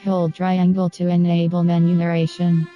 Hold triangle to enable menu narration.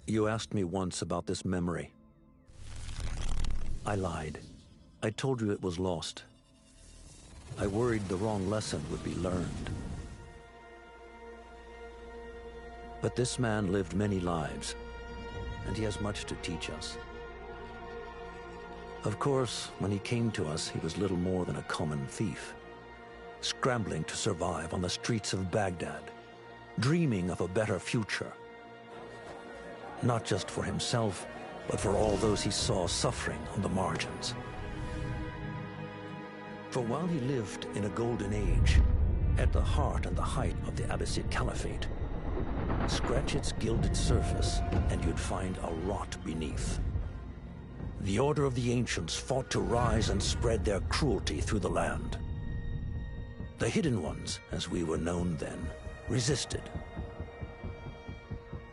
You asked me once about this memory. I lied. I told you it was lost. I worried the wrong lesson would be learned. But this man lived many lives, and he has much to teach us. Of course, when he came to us, he was little more than a common thief, scrambling to survive on the streets of Baghdad, dreaming of a better future. Not just for himself, but for all those he saw suffering on the margins. For while he lived in a golden age, at the heart and the height of the Abbasid Caliphate, scratch its gilded surface and you'd find a rot beneath. The Order of the Ancients fought to rise and spread their cruelty through the land. The Hidden Ones, as we were known then, resisted,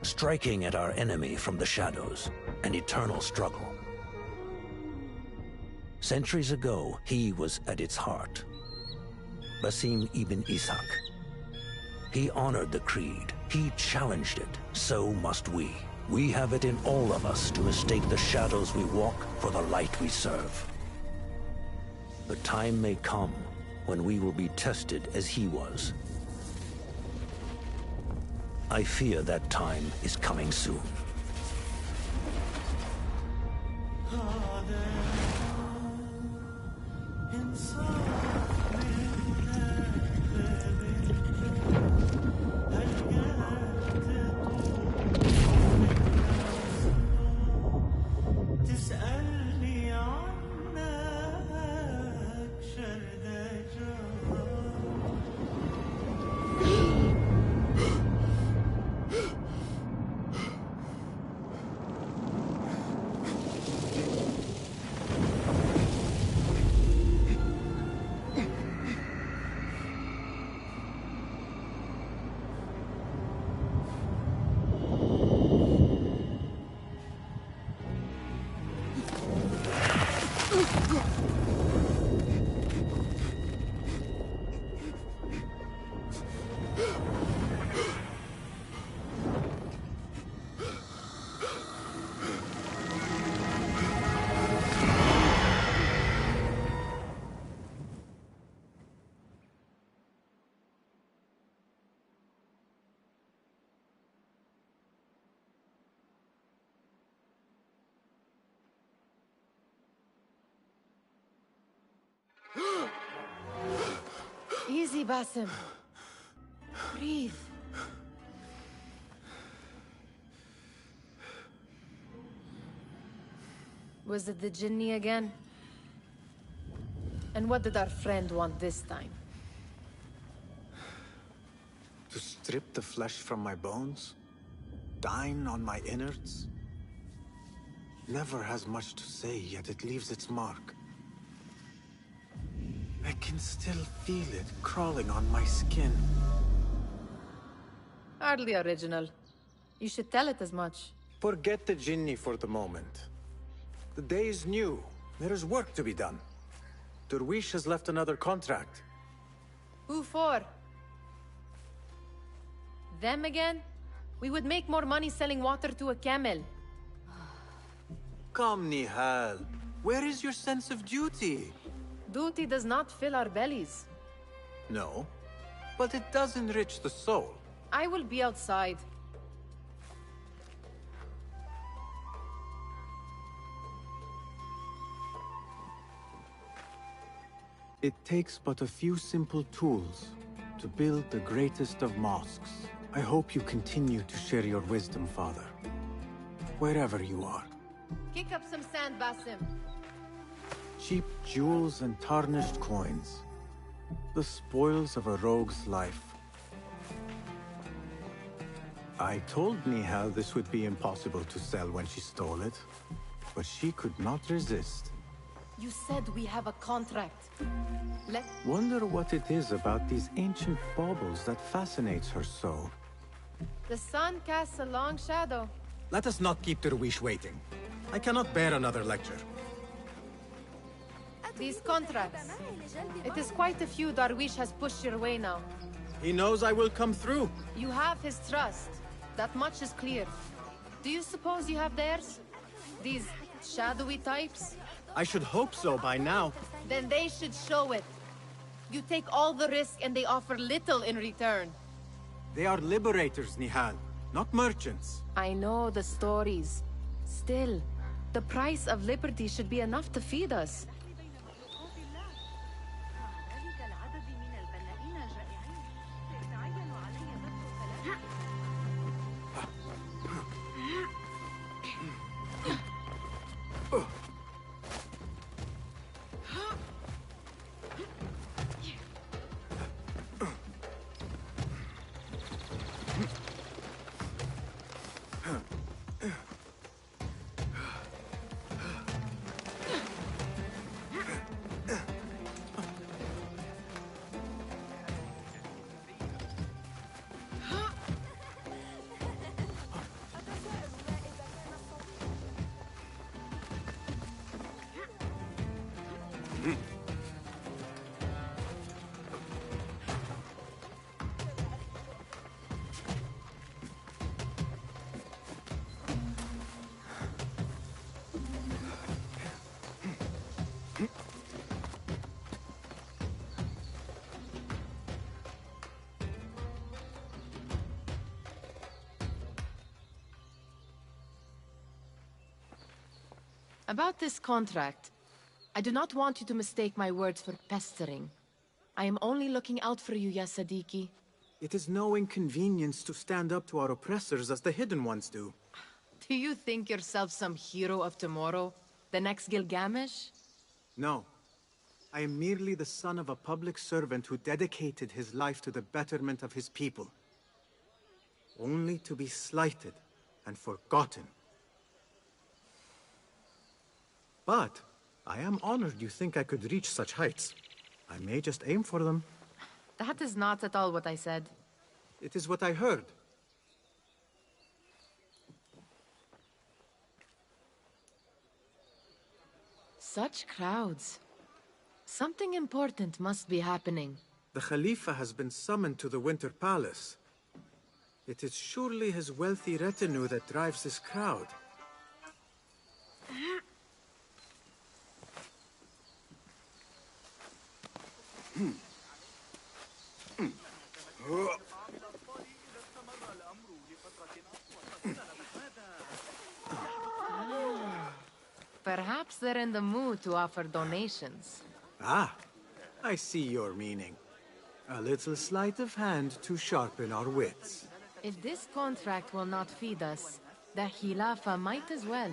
striking at our enemy from the shadows, an eternal struggle. Centuries ago, he was at its heart, Basim ibn Ishaq. He honored the creed, he challenged it, so must we. We have it in all of us to mistake the shadows we walk for the light we serve. The time may come when we will be tested as he was. I fear that time is coming soon. Easy, Basim. Breathe. Was it the Jinni again? And what did our friend want this time? To strip the flesh from my bones? Dine on my innards? Never has much to say, yet it leaves its mark. I can still feel it crawling on my skin. Hardly original. You should tell it as much. Forget the Jinni for the moment. The day is new. There is work to be done. Derwish has left another contract. Who for? Them again? We would make more money selling water to a camel. Come, Nihal. Where is your sense of duty? Duty does not fill our bellies. No, but it does enrich the soul. I will be outside. It takes but a few simple tools to build the greatest of mosques. I hope you continue to share your wisdom, Father. Wherever you are. Kick up some sand, Basim. Cheap jewels and tarnished coins. The spoils of a rogue's life. I told Nihal this would be impossible to sell when she stole it, but she could not resist. You said we have a contract. Wonder what it is about these ancient baubles that fascinates her so. The sun casts a long shadow. Let us not keep Derwish waiting. I cannot bear another lecture. These contracts. It is quite a few Darwish has pushed your way now. He knows I will come through. You have his trust. That much is clear. Do you suppose you have theirs? These shadowy types? I should hope so by now. Then they should show it. You take all the risk and they offer little in return. They are liberators, Nihal, not merchants. I know the stories. Still, the price of liberty should be enough to feed us. About this contract, I do not want you to mistake my words for pestering. I am only looking out for you, Ya Sadiki. It is no inconvenience to stand up to our oppressors as the Hidden Ones do. Do you think yourself some hero of tomorrow? The next Gilgamesh? No. I am merely the son of a public servant who dedicated his life to the betterment of his people. Only to be slighted and forgotten. But I am honored you think I could reach such heights. I may just aim for them. That is not at all what I said. It is what I heard. Such crowds. Something important must be happening. The Khalifa has been summoned to the Winter Palace. It is surely his wealthy retinue that drives this crowd. Perhaps they're in the mood to offer donations. Ah, I see your meaning. A little sleight of hand to sharpen our wits. If this contract will not feed us, the Khilafa might as well.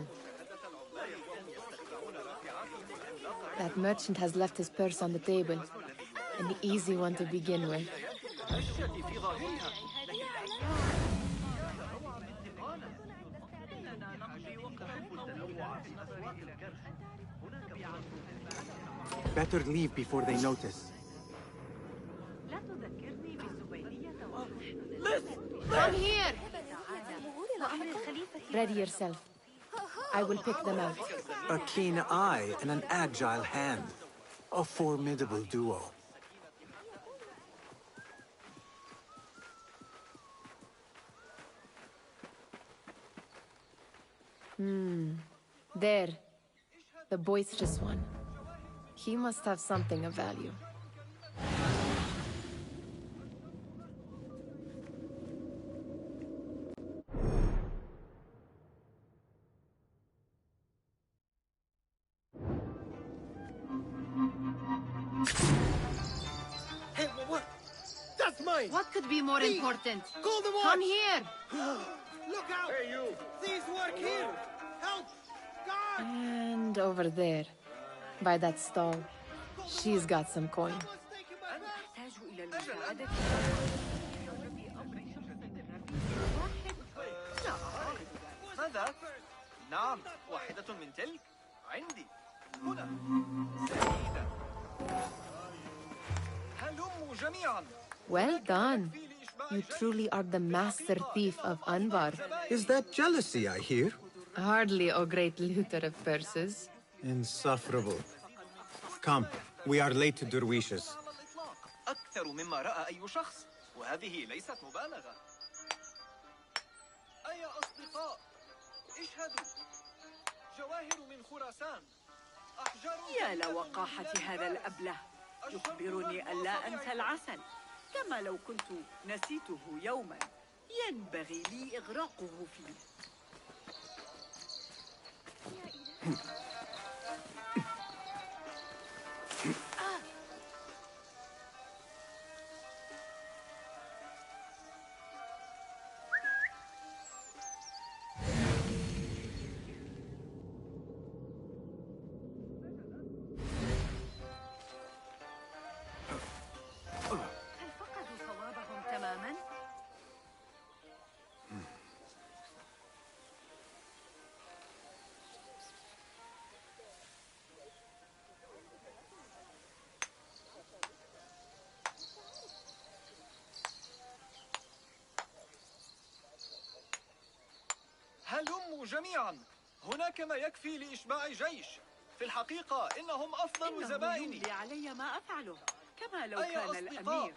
That merchant has left his purse on the table. An easy one to begin with. Better leave before they notice. Come here! Ready yourself. I will pick them out. A keen eye and an agile hand. A formidable duo. There. The boisterous one. He must have something of value. Hey, what? That's mine! What could be more important? Call the watch! Come here! Look out! Hey, you! Thieves work here! Help! Guard! And over there, by that stall, she's got some coin. أحتاج إلى المساعدة. ماذا؟ نعم، واحدة من تلك عندي هنا. سعيدة. هلموا جميعا. Well done. You truly are the master thief of Anbar. Is that jealousy I hear? Hardly, O great looter of purses. Insufferable. Come, we are late to Derwishes. أكثر مما رأى أي شخص، وهذه ليست مبالغة. أي أصدقاء، اشهدوا. جواهر من خراسان. أحجار. يا لوقاحة هذا الأبله، يخبرني ألا أنسى العسل، كما لو كنت نسيته يوما ينبغي لي إغراقه فيه. هل فقدوا صوابهم تماما؟ هلموا جميعا. هناك ما يكفي لإشباع جيش. في الحقيقة إنهم أفضل إنه زبائني. يملي علي ما أفعله، كما لو أي كان أصدقاء؟ الأمير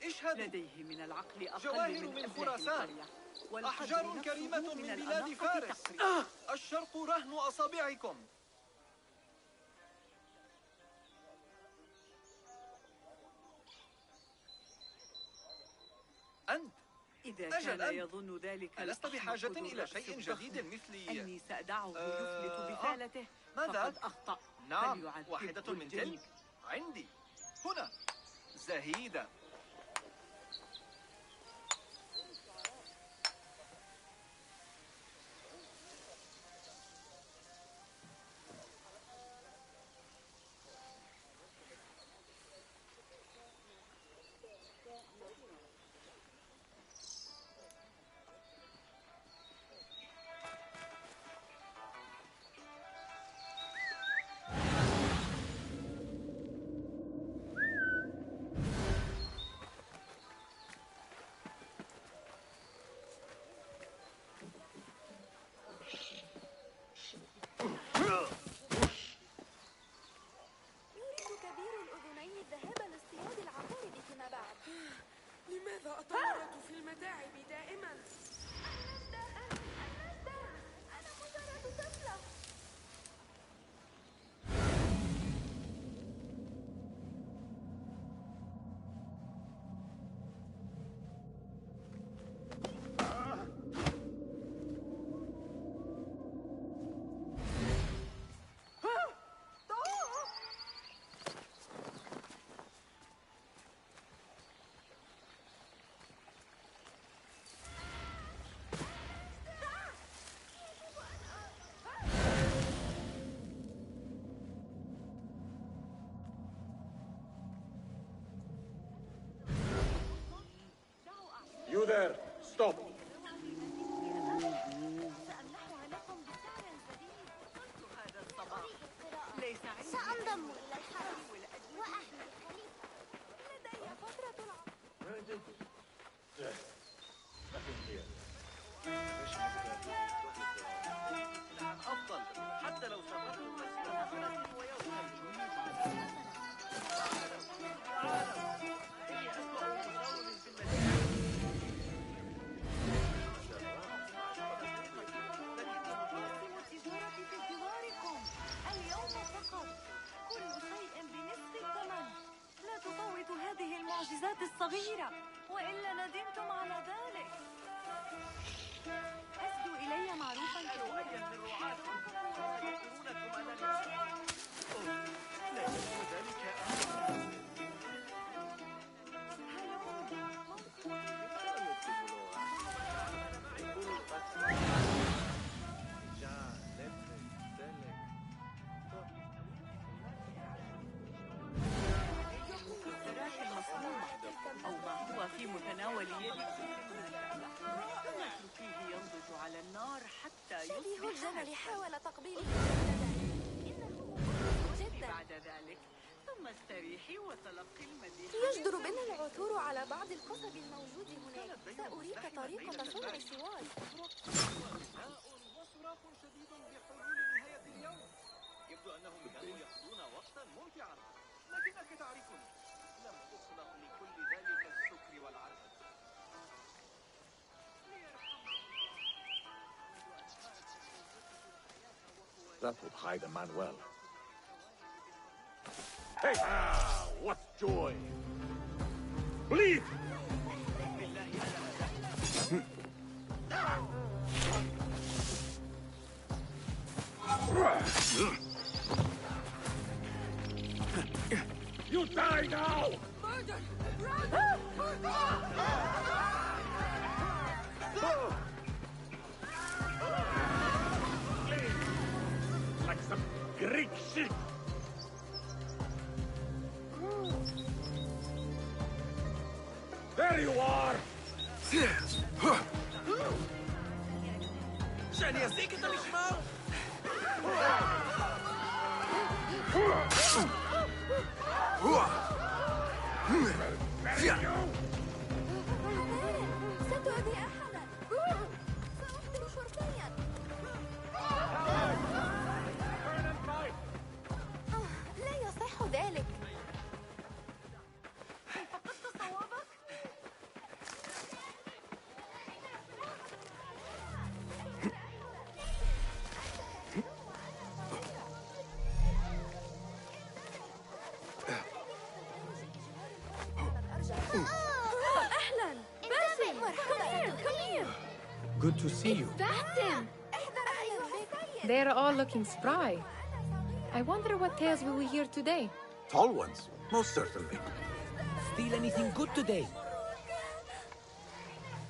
اشهدوا. لديه من العقل أقل جواهر من من أبله خراسان. القرية، والقدر أحجار نفسه كريمة من بلاد الأناقة فارس. تقريبا. الشرق رهن أصابعكم. أنت إذا أجل كان أنت. يظن ذلك ألست الأحمق بحاجة ذو إلى الرأس شيء الضخم جديد مثلي؟ أني سأدعه يفلت بفعلته، ماذا؟ فقد أخطأ. نعم، فليعذبه واحدة من الجميع. تلك عندي هنا. زهيدة. يريد كبير الأذنين الذهاب لاصطياد العقارب فيما بعد. لماذا أتورط في المتاعب دائما؟ أنا مجرد طفلة. You there! Stop! سأمنحها لكم بسعر جديد. هذا الصباح ليس عندي سأنضم إلى الحرس وأحمي الخليفة. لدي فترة نعم، أفضل. حتى لو سرقوا مسيرة سنة ويوما. إني أسوأ مساوم في المدينة. المعجزات الصغيرة، وإلا ندمتم على ذلك. أسدوا إلي معروفا كثيرا. أو ما هو في متناول يدك، ثم اتركيه ينضج على النار حتى شبيه يصبح الجمل حاول تقبيله جدا. بعد ذلك ثم استريحي وتلقي المديح. يجدر بنا العثور على بعض القصب الموجود هناك. سأريك طريقة صنع سواد. وصراخ شديد بحلول نهاية اليوم. يبدو أنهم كانوا يقضون وقتا ممتعا، لكنك تعرفني، لم أخلق لكل ذلك السكر والعرق. That would hide a man well. Hey! What joy! Bleed! You die now! Murder! Like some Greek shit! There you are! يعني يزيك أنت الشمال؟ ستؤذي أحدا. سأحضر شرطيا. لا يصح ذلك. فقدت صوابك؟ أهلا باسم. مرحبا. Good to see you. باسم. They're all looking spry. I wonder what tales we will hear today. Tall ones, most certainly. Steal anything good today?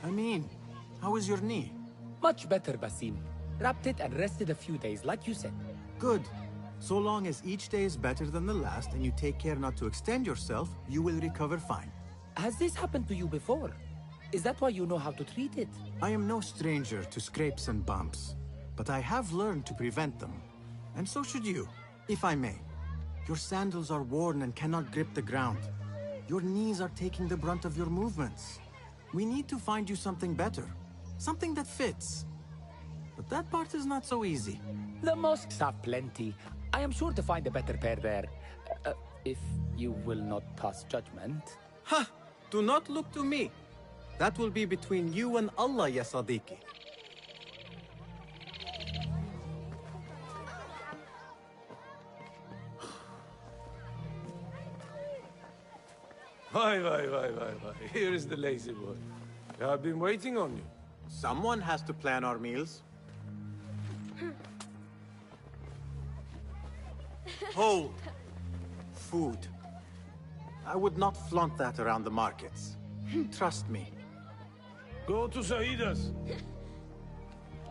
I mean, how is your knee? Much better, Basim. Wrapped it and rested a few days, like you said. Good. So long as each day is better than the last and you take care not to extend yourself, you will recover fine. Has this happened to you before? Is that why you know how to treat it? I am no stranger to scrapes and bumps, but I have learned to prevent them. And so should you, if I may. Your sandals are worn and cannot grip the ground. Your knees are taking the brunt of your movements. We need to find you something better. Something that fits. But that part is not so easy. The mosques have plenty. I am sure to find a better pair there. If you will not pass judgment. Ha! Do not look to me. That will be between you and Allah, ya Sadiqi. Why. Here is the lazy boy. I've been waiting on you. Someone has to plan our meals. Hold. Food. I would not flaunt that around the markets. Trust me. Go to Saida's.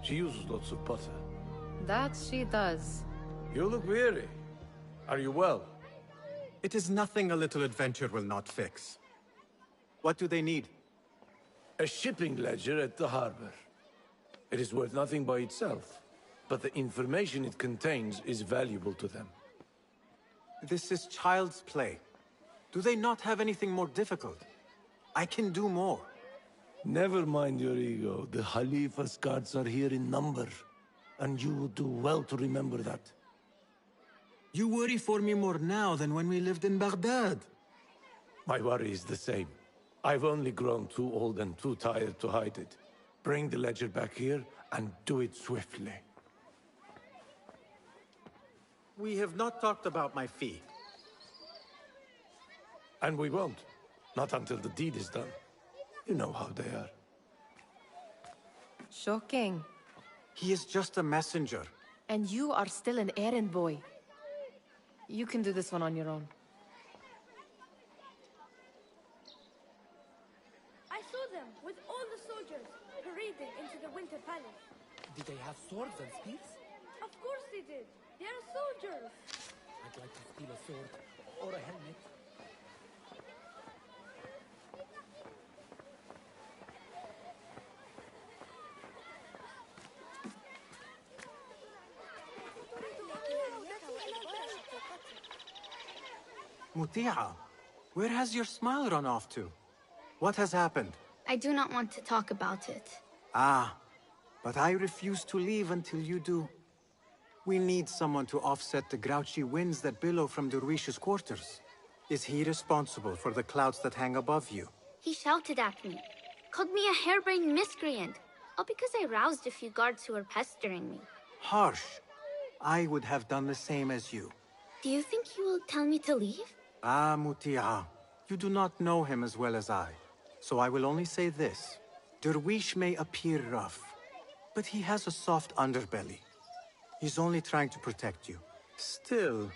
She uses lots of butter. That she does. You look weary. Are you well? It is nothing a little adventure will not fix. What do they need? A shipping ledger at the harbor. It is worth nothing by itself, but the information it contains is valuable to them. This is child's play. Do they not have anything more difficult? I can do more. Never mind your ego. The Khalifa's guards are here in number, and you would do well to remember that. You worry for me more now than when we lived in Baghdad. My worry is the same. I've only grown too old and too tired to hide it. Bring the ledger back here, and do it swiftly. We have not talked about my fee. And we won't. Not until the deed is done. You know how they are. Shocking. He is just a messenger. And you are still an errand boy. You can do this one on your own. I saw them with all the soldiers parading into the Winter Palace. Did they have swords and spears? Of course they did. They are soldiers. I'd like to steal a sword or a helmet. Muti'a, where has your smile run off to? What has happened? I do not want to talk about it. Ah, but I refuse to leave until you do. We need someone to offset the grouchy winds that billow from Derwish's quarters. Is he responsible for the clouds that hang above you? He shouted at me, called me a harebrained miscreant, all because I roused a few guards who were pestering me. Harsh. I would have done the same as you. Do you think he will tell me to leave? Ah, Muti'a, you do not know him as well as I. So I will only say this. Derwish may appear rough, but he has a soft underbelly. He's only trying to protect you. Still,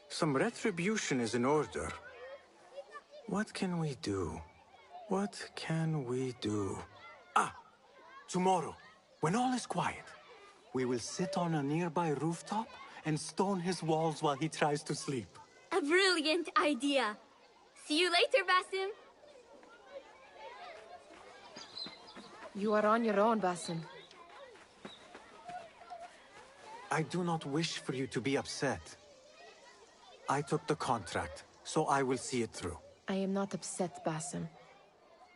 some retribution is in order. What can we do? What can we do? Ah! Tomorrow, when all is quiet, we will sit on a nearby rooftop and stone his walls while he tries to sleep. A brilliant idea. See you later, Basim. You are on your own, Basim. I do not wish for you to be upset. I took the contract, so I will see it through. I am not upset, Basim.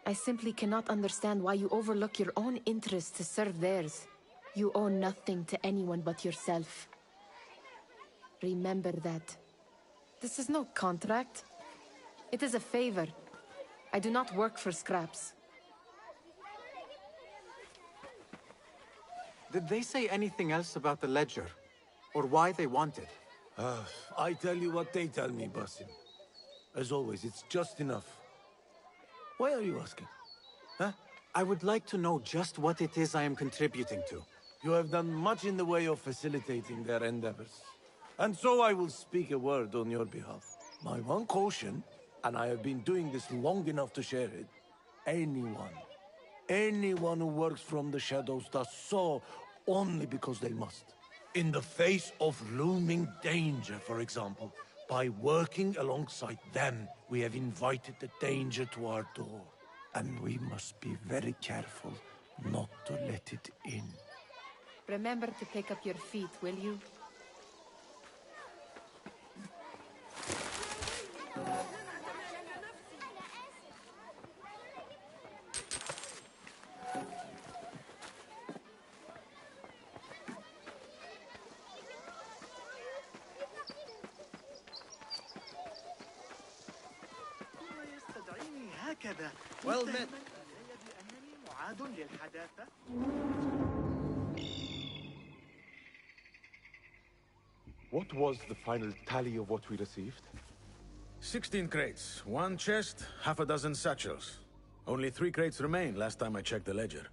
I simply cannot understand why you overlook your own interests to serve theirs. You owe nothing to anyone but yourself. Remember that. This is no contract. It is a favor. I do not work for scraps. Did they say anything else about the ledger? Or why they want it? I tell you what they tell me, Basim. As always, it's just enough. Why are you asking? Huh? I would like to know just what it is I am contributing to. You have done much in the way of facilitating their endeavors. And so I will speak a word on your behalf. My one caution, and I have been doing this long enough to share it, anyone who works from the shadows does so only because they must. In the face of looming danger, for example, by working alongside them, we have invited the danger to our door. And we must be very careful not to let it in. Remember to pick up your feet, will you? Well met. What was the final tally of what we received? 16 crates, 1 chest, half a dozen satchels. Only 3 crates remain last time I checked the ledger.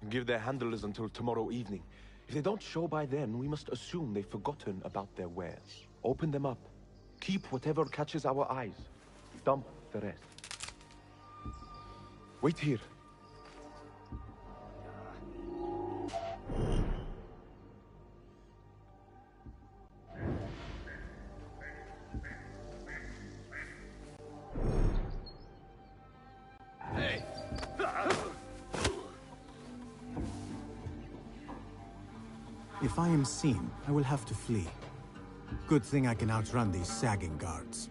Give their handlers until tomorrow evening. If they don't show by then, we must assume they've forgotten about their wares. Open them up. Keep whatever catches our eyes. Dump the rest. Wait here. Hey! If I am seen, I will have to flee. Good thing I can outrun these sagging guards.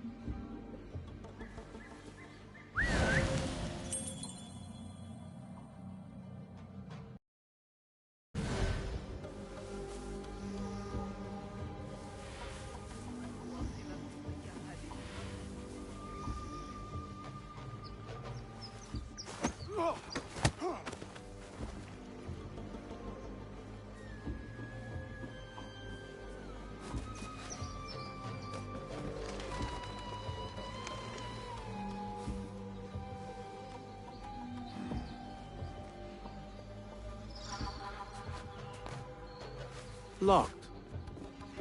Locked.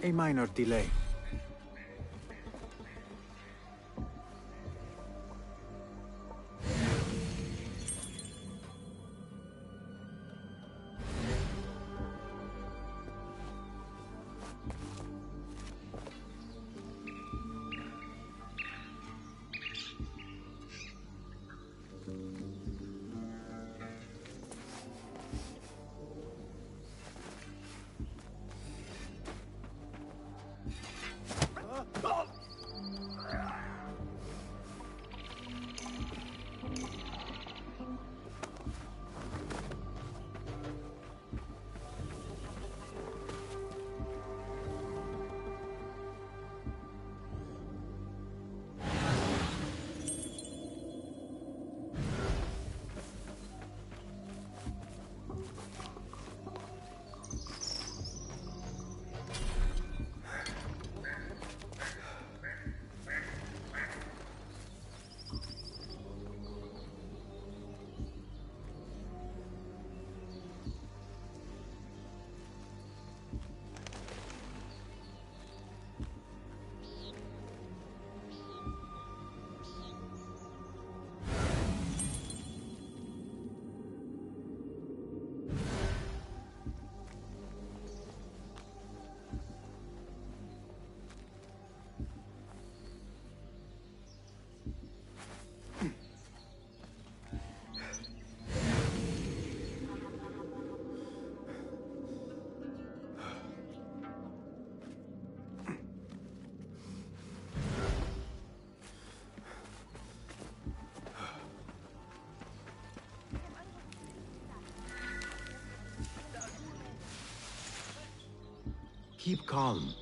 A minor delay. Keep calm.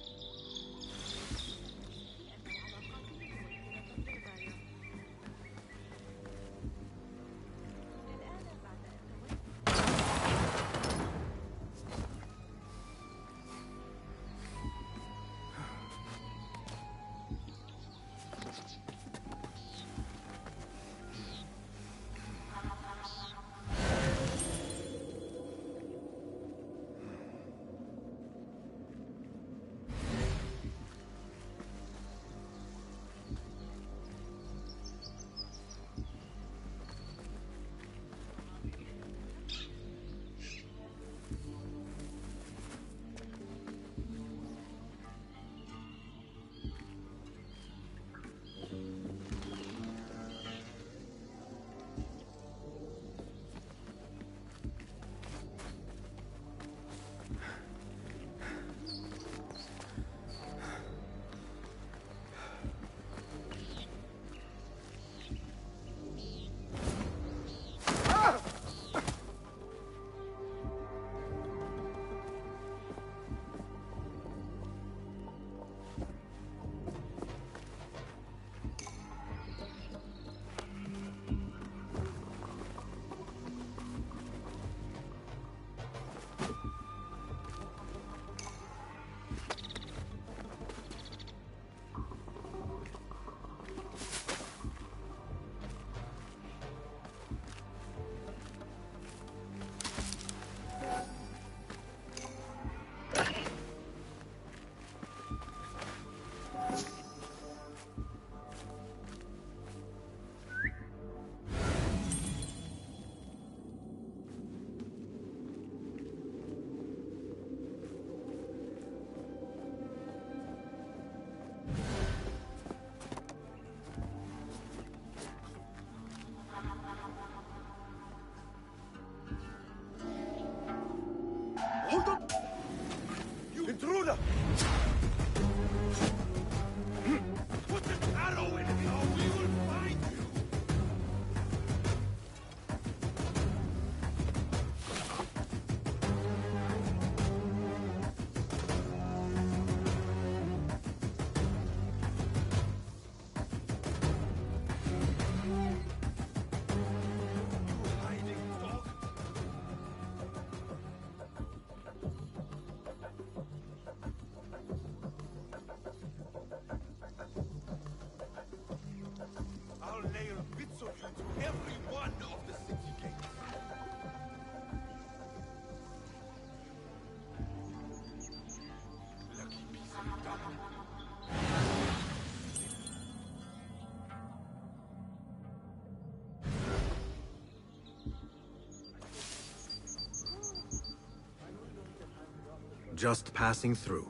Just passing through.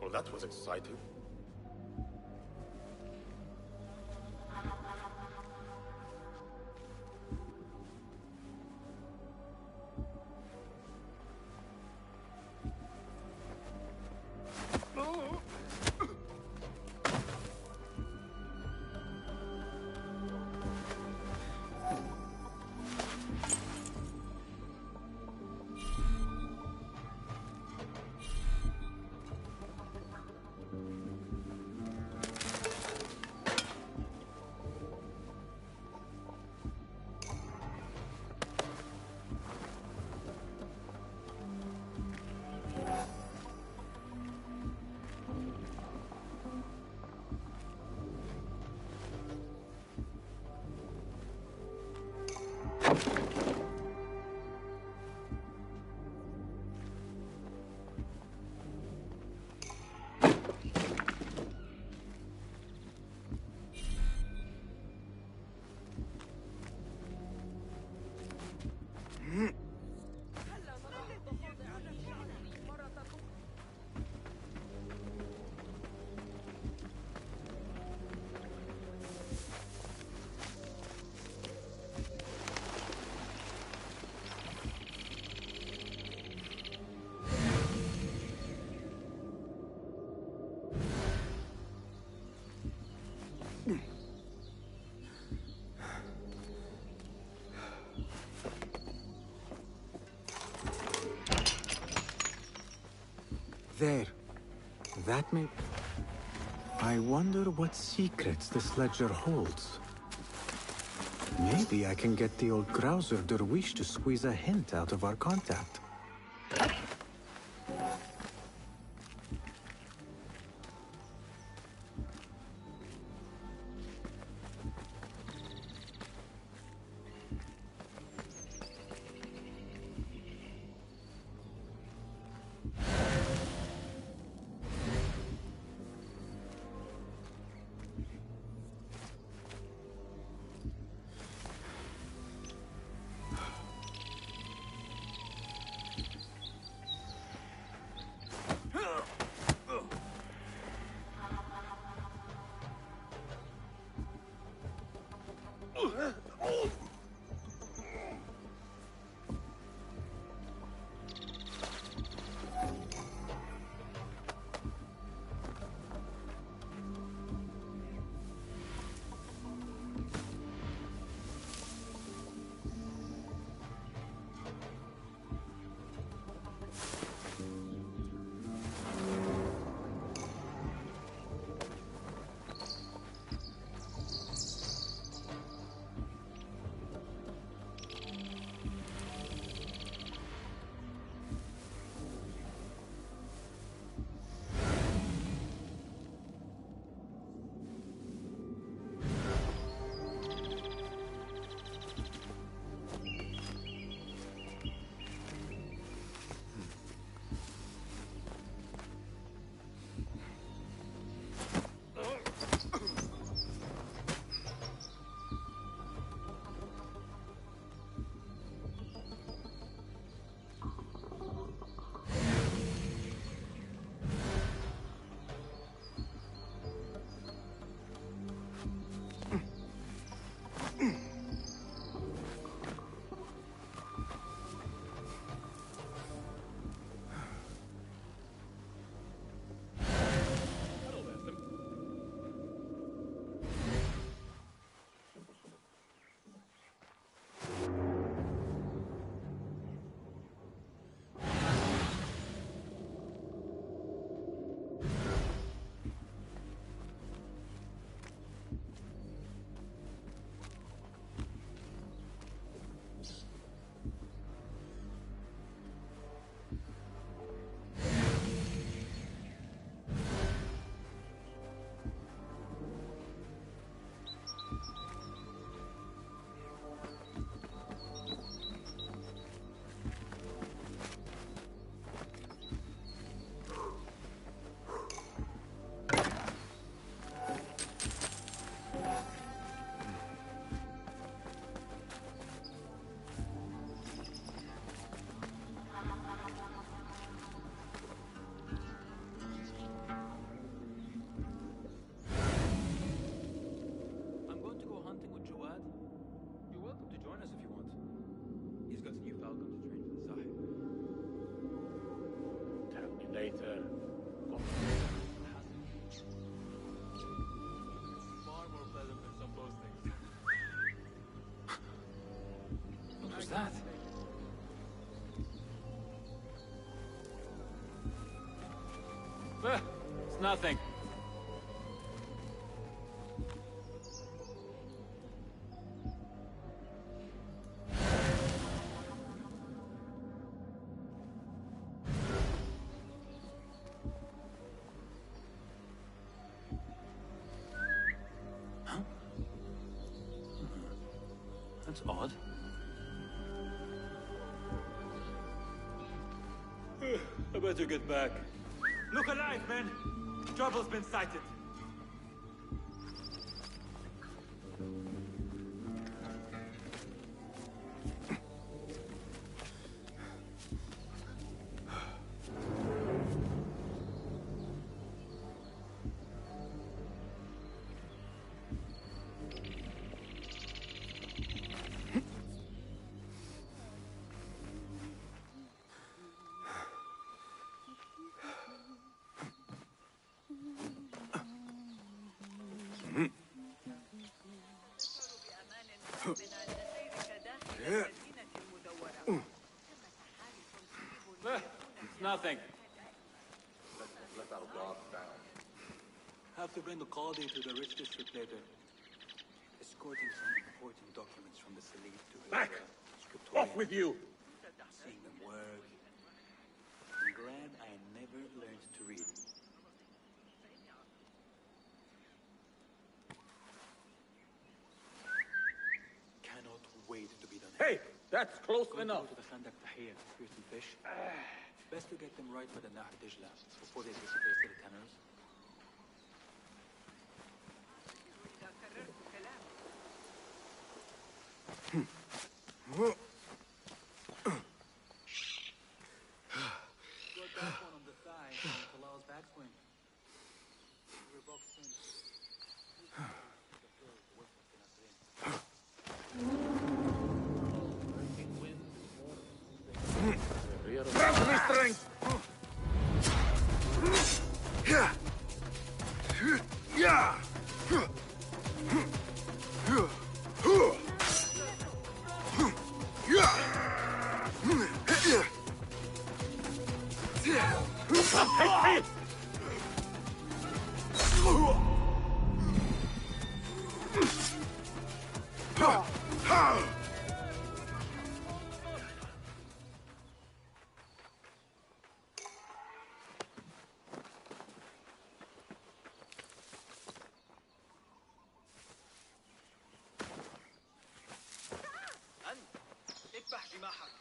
Well, that was exciting. There. That may... I wonder what secrets this ledger holds. Maybe I can get the old Grouser Derwish to squeeze a hint out of our contact. that? It's nothing. That's odd. I better get back. Look alive, man! Trouble's been sighted. It's nothing. Let our guard down. Have to bring the Qadi to the rich district later. Escorting some important documents from the Salib to his Back! scriptorium. Off with you! Seeing them work. I'm glad I never learned to read. Cannot wait to be done. Hey! That's close Going enough! to the Khandak Tahir to fear some fish. Best to get them right by the Nahr Dijla before they disappear to the tenors. Got that one on the thigh from Talal's backswing. Revoked sin. Grab me strength! Yeah. Yeah. اذبح جماحك.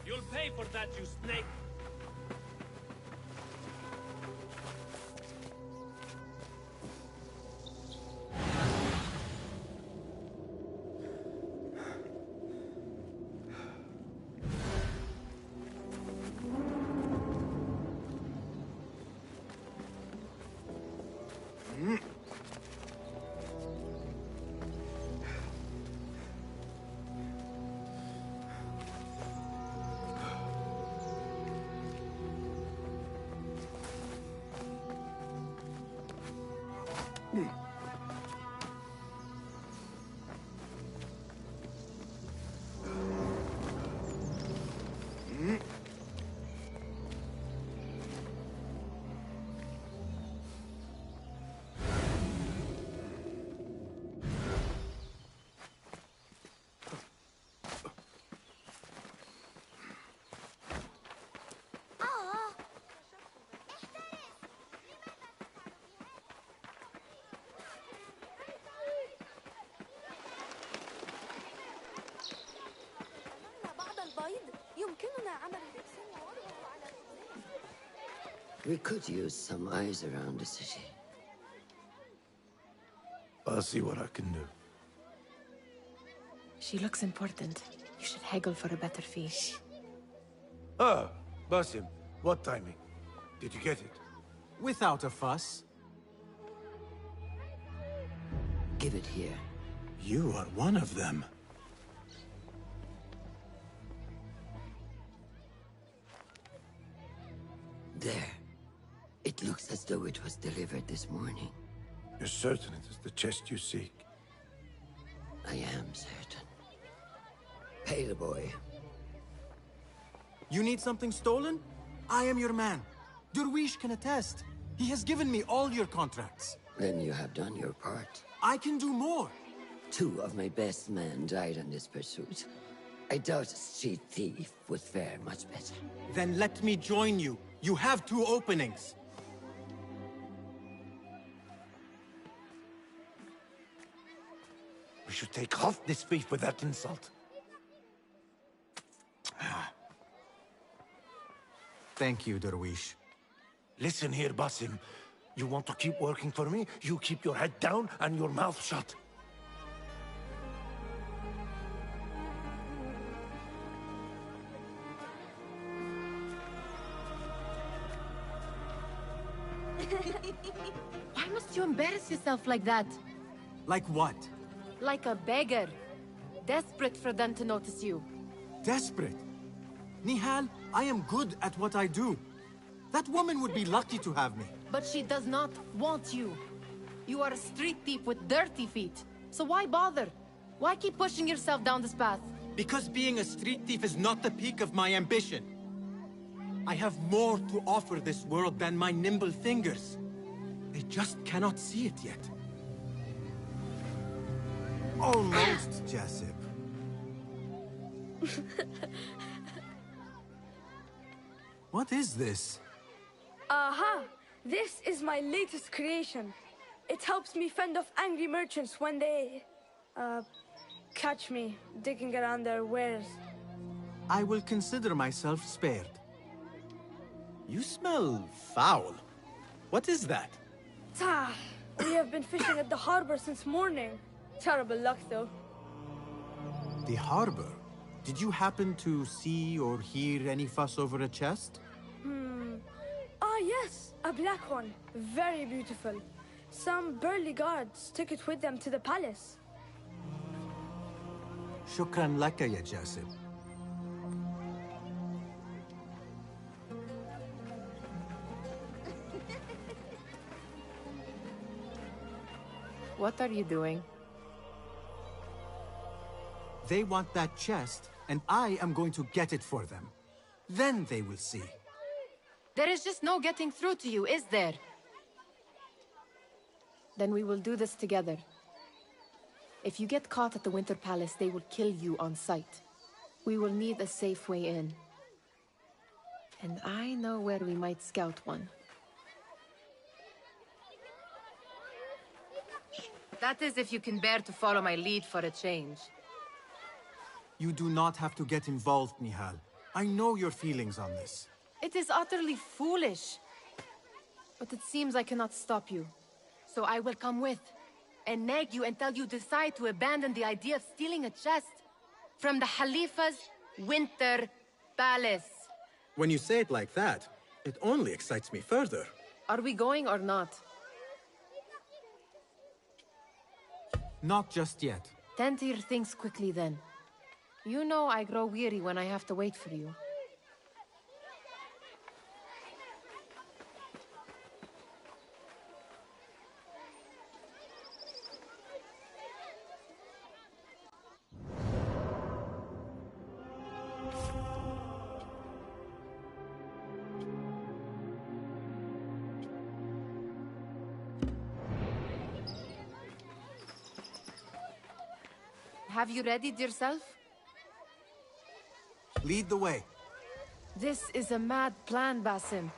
You'll pay for that, you snake! We could use some eyes around the city. I'll see what I can do. She looks important. You should haggle for a better fee. Ah, Basim, what timing? Did you get it? Without a fuss. Give it here. You are one of them. There. It looks as though it was delivered this morning. You're certain it is the chest you seek? I am certain. Pale boy. You need something stolen? I am your man. Derwish can attest. He has given me all your contracts. Then you have done your part. I can do more. 2 of my best men died in this pursuit. I doubt a street thief would fare much better. Then let me join you. You have 2 openings. We should take off this thief with that insult. Thank you, Derwish. Listen here, Basim. You want to keep working for me? You keep your head down and your mouth shut. Why must you embarrass yourself like that? Like what? Like a beggar. Desperate for them to notice you. Desperate? Nihal, I am good at what I do. That woman would be lucky to have me. But she does not want you. You are a street thief with dirty feet. So why bother? Why keep pushing yourself down this path? Because being a street thief is not the peak of my ambition. I have more to offer this world than my nimble fingers. They just cannot see it yet. Almost, Jasip. What is this? Aha! This is my latest creation. It helps me fend off angry merchants when they... catch me digging around their wares. I will consider myself spared. You smell foul. What is that? Ah, we have been fishing at the harbor since morning. Terrible luck, though. The harbor? Did you happen to see or hear any fuss over a chest? Ah, yes, a black one. Very beautiful. Some burly guards took it with them to the palace. Shukran laka, ya Jasib. What are you doing? They want that chest, and I am going to get it for them. Then they will see. There is just no getting through to you, is there? Then we will do this together. If you get caught at the Winter Palace, they will kill you on sight. We will need a safe way in. And I know where we might scout one. That is if you can bear to follow my lead for a change. You do not have to get involved, Nihal. I know your feelings on this. It is utterly foolish. But it seems I cannot stop you. So I will come with, and nag you until you decide to abandon the idea of stealing a chest from the Khalifa's Winter Palace. When you say it like that, it only excites me further. Are we going or not? Not just yet. Tend to your things quickly then. You know I grow weary when I have to wait for you. Have you readied yourself? Lead the way. This is a mad plan, Basim.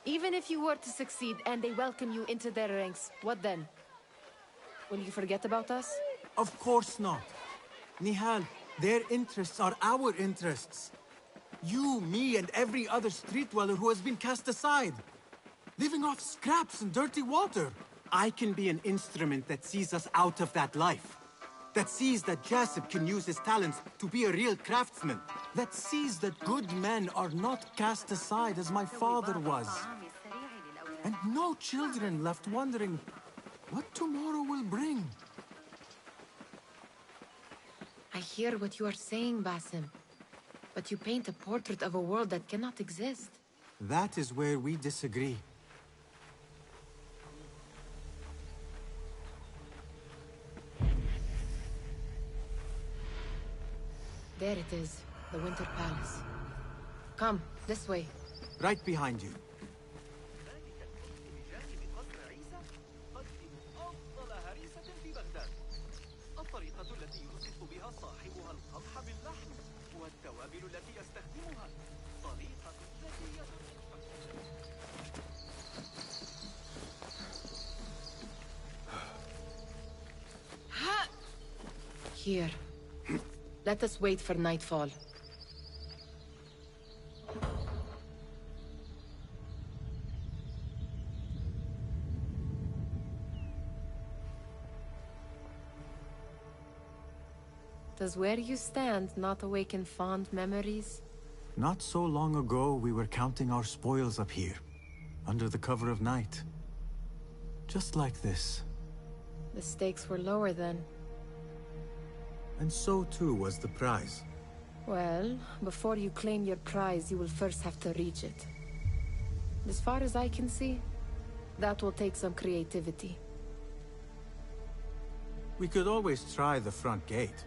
Even if you were to succeed and they welcome you into their ranks, what then? Will you forget about us? Of course not. Nihal, their interests are our interests. You, me, and every other street dweller who has been cast aside. Living off scraps and dirty water. I can be an instrument that sees us out of that life. That sees that Jasip can use his talents to be a real craftsman. That sees that good men are not cast aside as my father was. And no children left wondering what tomorrow will bring. I hear what you are saying, Basim. But you paint a portrait of a world that cannot exist. That is where we disagree. There it is, the Winter Palace. Come, this way. Right behind you. الطريقة التي يوصف بها صاحبها القمح باللحم والتوابل التي يستخدمها طريقة ذكية. Here. Let us wait for nightfall. Does where you stand not awaken fond memories? Not so long ago, we were counting our spoils up here, under the cover of night. Just like this. The stakes were lower then. And so too was the prize. Well, before you claim your prize, you will first have to reach it. As far as I can see, that will take some creativity. We could always try the front gate.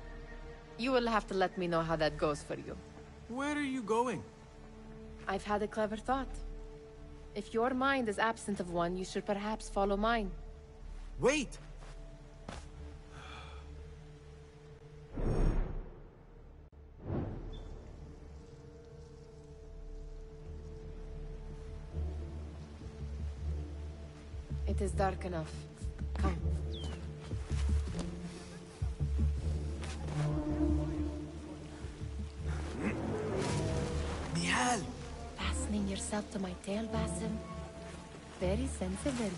You will have to let me know how that goes for you. Where are you going? I've had a clever thought. If your mind is absent of one, you should perhaps follow mine. Wait! It is dark enough. Come. Nihal! Fastening yourself to my tail, Basim? Very sensible.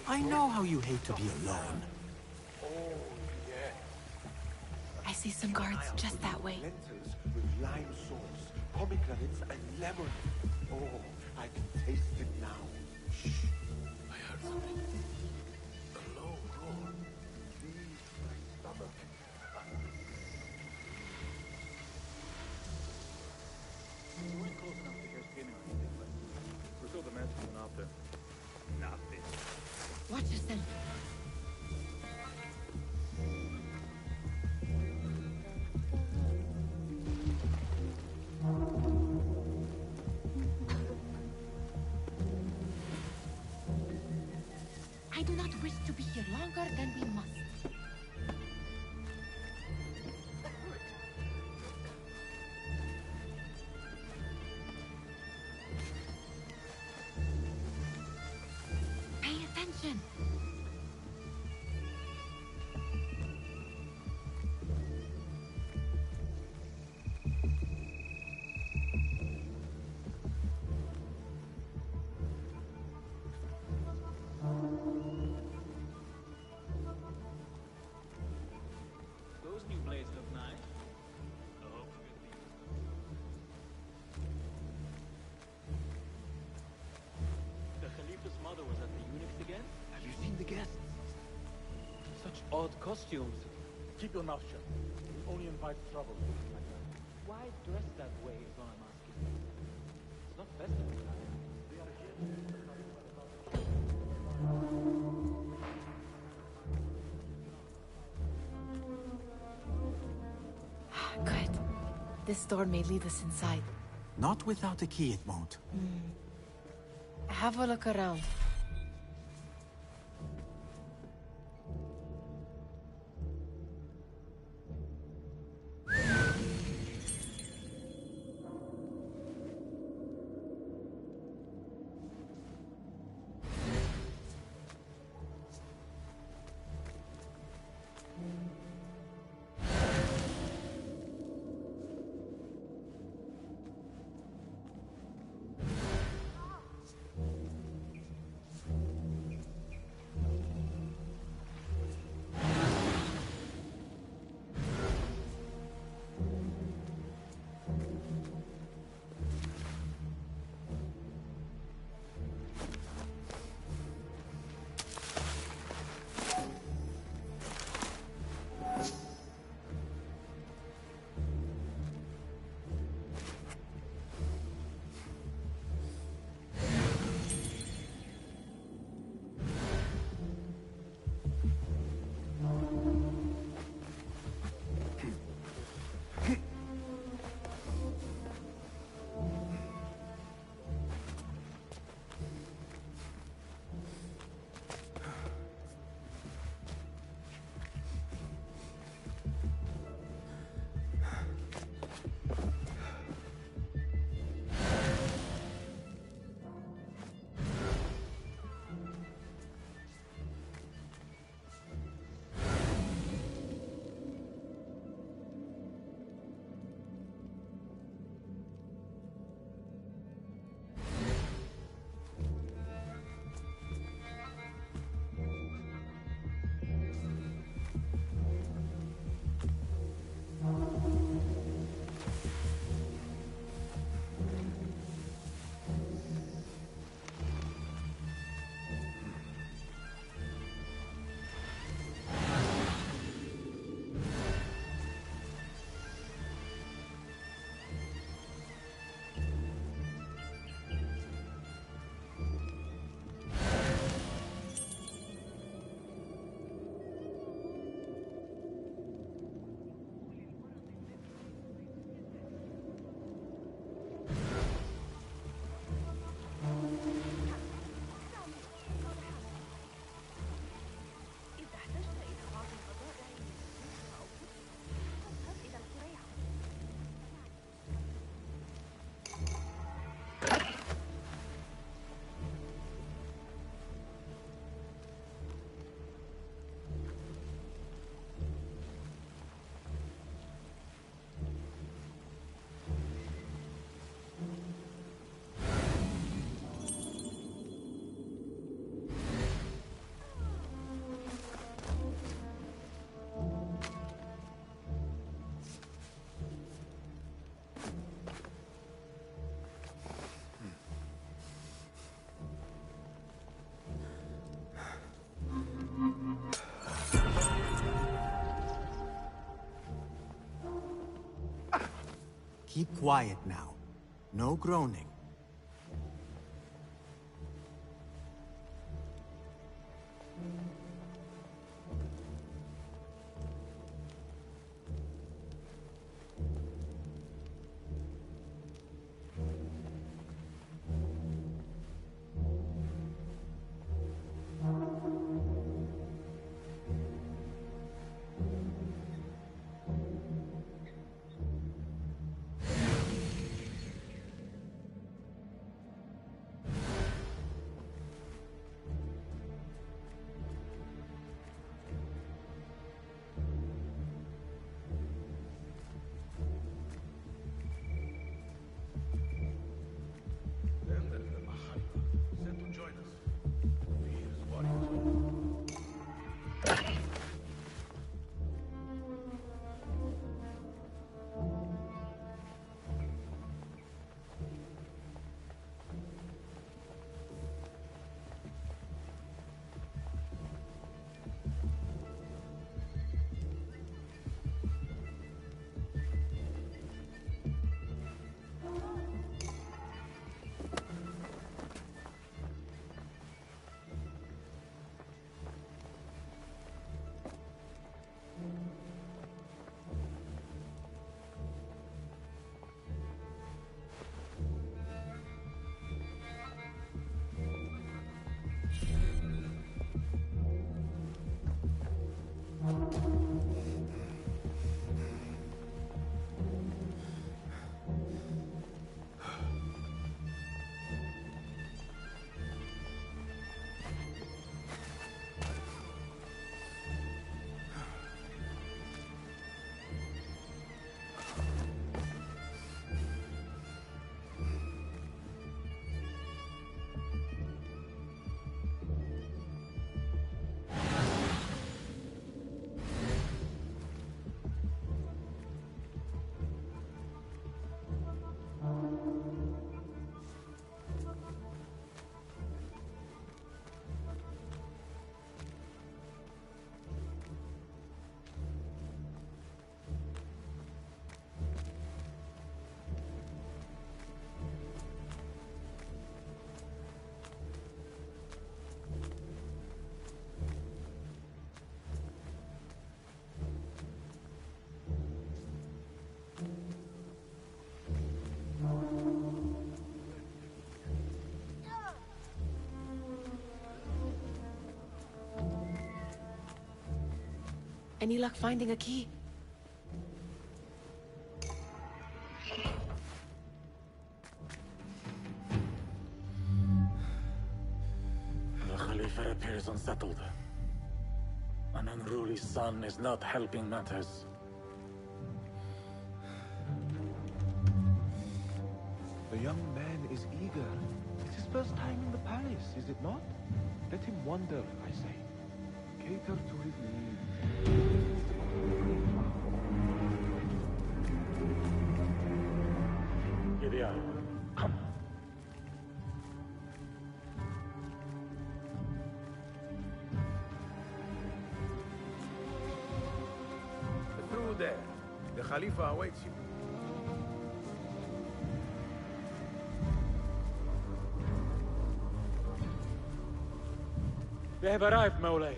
I know how you hate to be alone. I see some guards just that way. Lentils with lime sauce, pomegranates and lemon. Oh, I can taste it now. Shh. I heard something. A low roar. Please, my stomach. We weren't close enough to hear screaming or anything, but we're still the man's coming after. Nothing. Watch yourself. I do not wish to be here longer than we must. Pay attention. Those new blades look nice. Oh, the Khalifa's mother was at the eunuchs again? Have you seen the guests? Such odd costumes. Keep your mouth shut. We only invite trouble. Why dress that way is what I'm asking. It's not festival time. They are here. Good. This door may lead us inside. Not without a key, it won't. Have a look around. Keep quiet now. No groaning. Any luck finding a key? The Khalifa appears unsettled. An unruly son is not helping matters. The young man is eager. It's his first time in the palace, is it not? Let him wander, I say. Cater to his needs. Gideon, come. Through there. The Khalifa awaits you. They have arrived, Mawlay.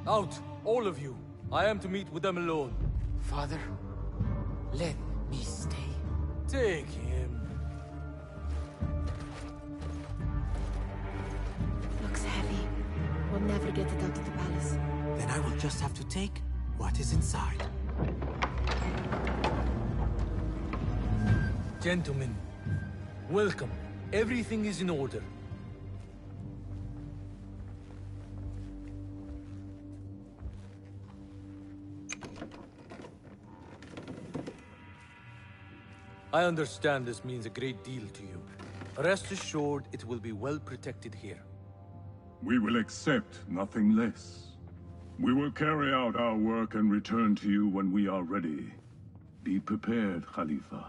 Out, all of you. I am to meet with them alone. Father, let me stay. Take him. Looks heavy. We'll never get it out of the palace. Then I will just have to take what is inside. Gentlemen, welcome. Everything is in order. I understand this means a great deal to you. Rest assured, it will be well protected here. We will accept nothing less. We will carry out our work and return to you when we are ready. Be prepared, Khalifa.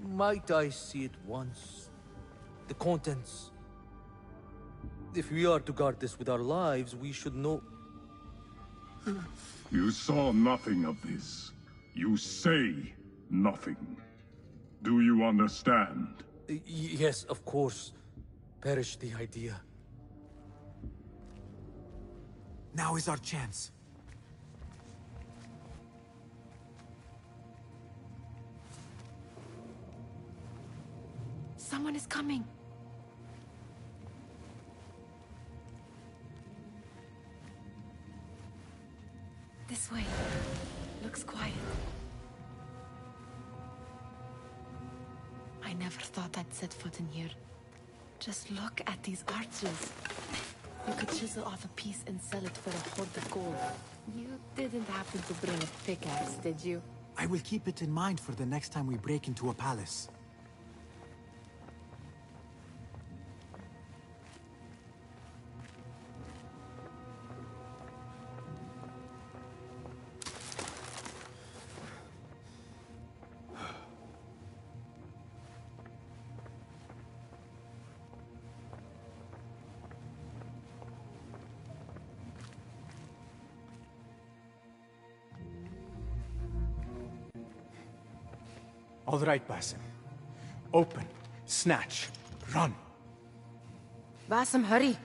Might I see it once? The contents. If we are to guard this with our lives, we should know... You saw nothing of this. You say nothing. Do you understand? Yes, of course. Perish the idea. Now is our chance. Someone is coming. This way. Looks quiet. I never thought I'd set foot in here. Just look at these arches. You could chisel off a piece and sell it for a hoard of gold. You didn't happen to bring a pickaxe, did you? I will keep it in mind for the next time we break into a palace. All right, Basim. Open, snatch, run. Basim, hurry.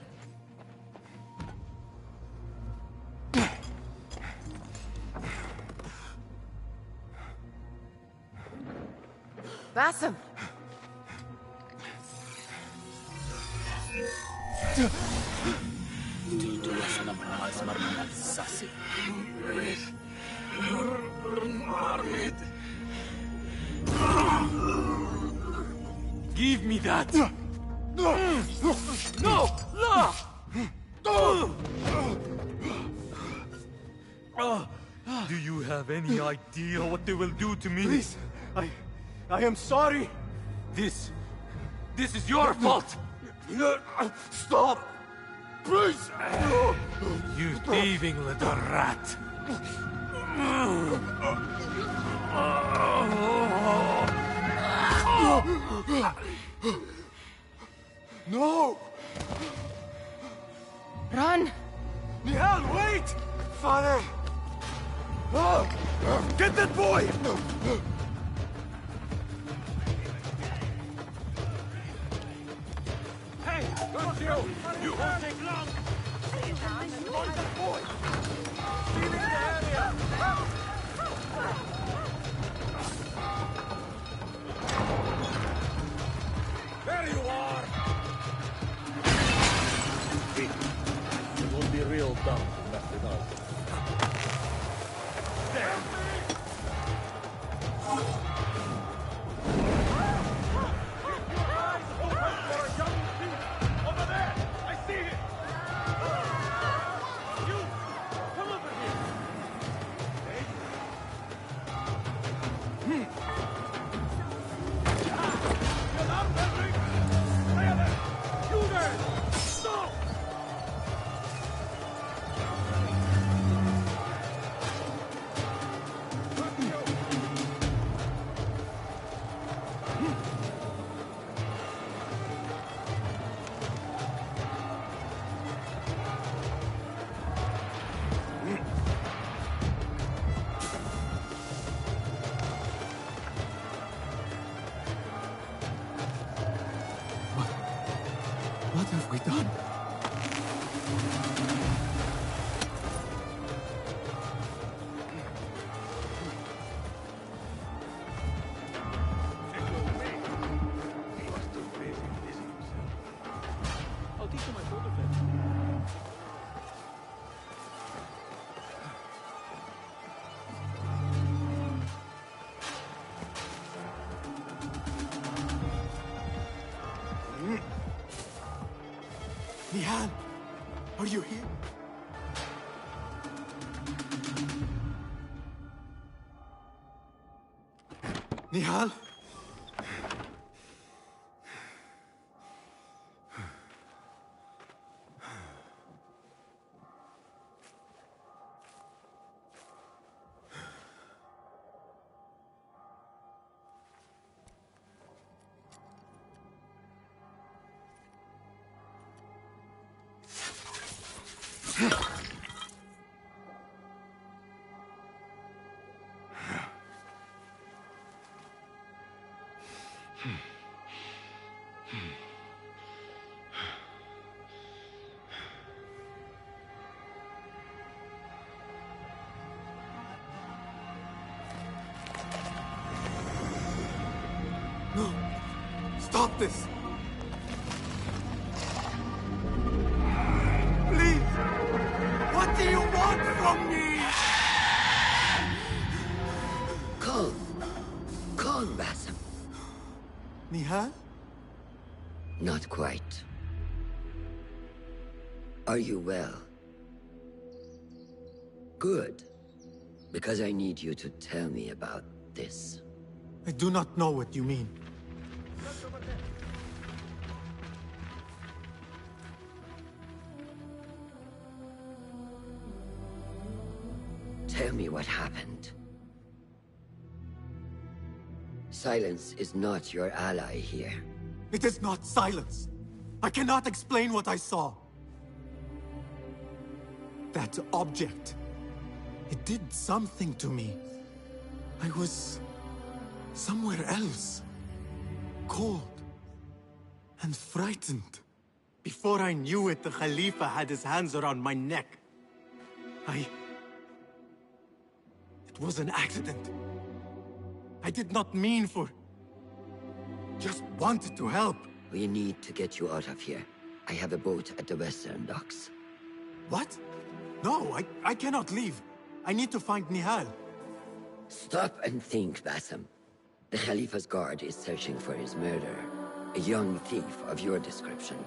Basim! Give me that! No! No! Do you have any idea what they will do to me? Please, I am sorry. This is your fault! Stop! Please! You thieving little rat! No! Run! Nihal, wait! Father! Get that boy! Hey, don't you! You won't take long! Find that boy! Leave the area! There you are! It will be real dumb to mess with us. Over there! I see him! You! Come over here! Get up, Henry! Stay there! You there! Stop! What have we done? I'll teach you my photo fence. Nihal, are you here? Nihal? No! Stop this! Please! What do you want from me? Calm. Calm, Basim. Nihal? Not quite. Are you well? Good. Because I need you to tell me about this. I do not know what you mean. Tell me what happened. Silence is not your ally here. It is not silence. I cannot explain what I saw. That object. It did something to me. I was somewhere else. Cold. And frightened. Before I knew it, the Khalifa had his hands around my neck. It was an accident. I did not mean for... Just wanted to help. We need to get you out of here. I have a boat at the western docks. What? No, I cannot leave. I need to find Nihal. Stop and think, Basim. The Khalifa's guard is searching for his murderer. A young thief of your description.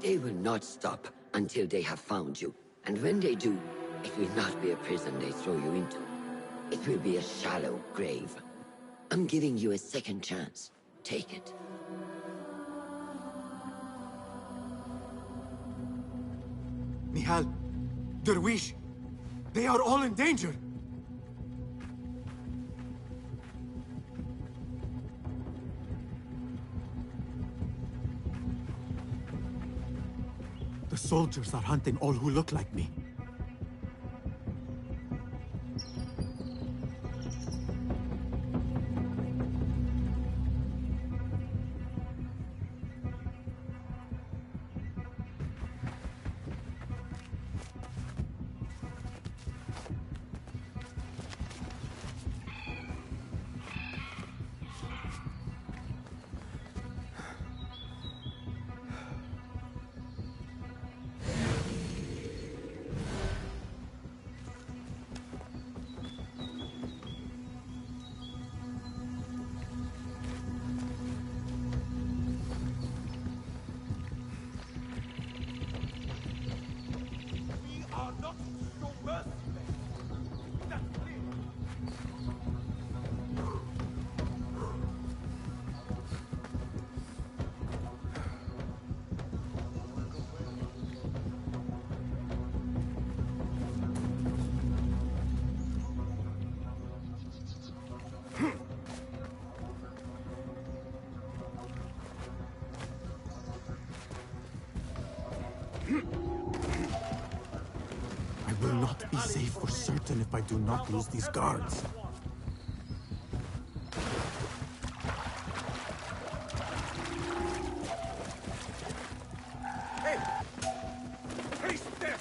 They will not stop until they have found you. And when they do, it will not be a prison they throw you into. It will be a shallow grave. I'm giving you a second chance. Take it. Nihal, Derwish, they are all in danger. The soldiers are hunting all who look like me. I will not be safe for certain if I do not lose these guards. Hey! Taste this!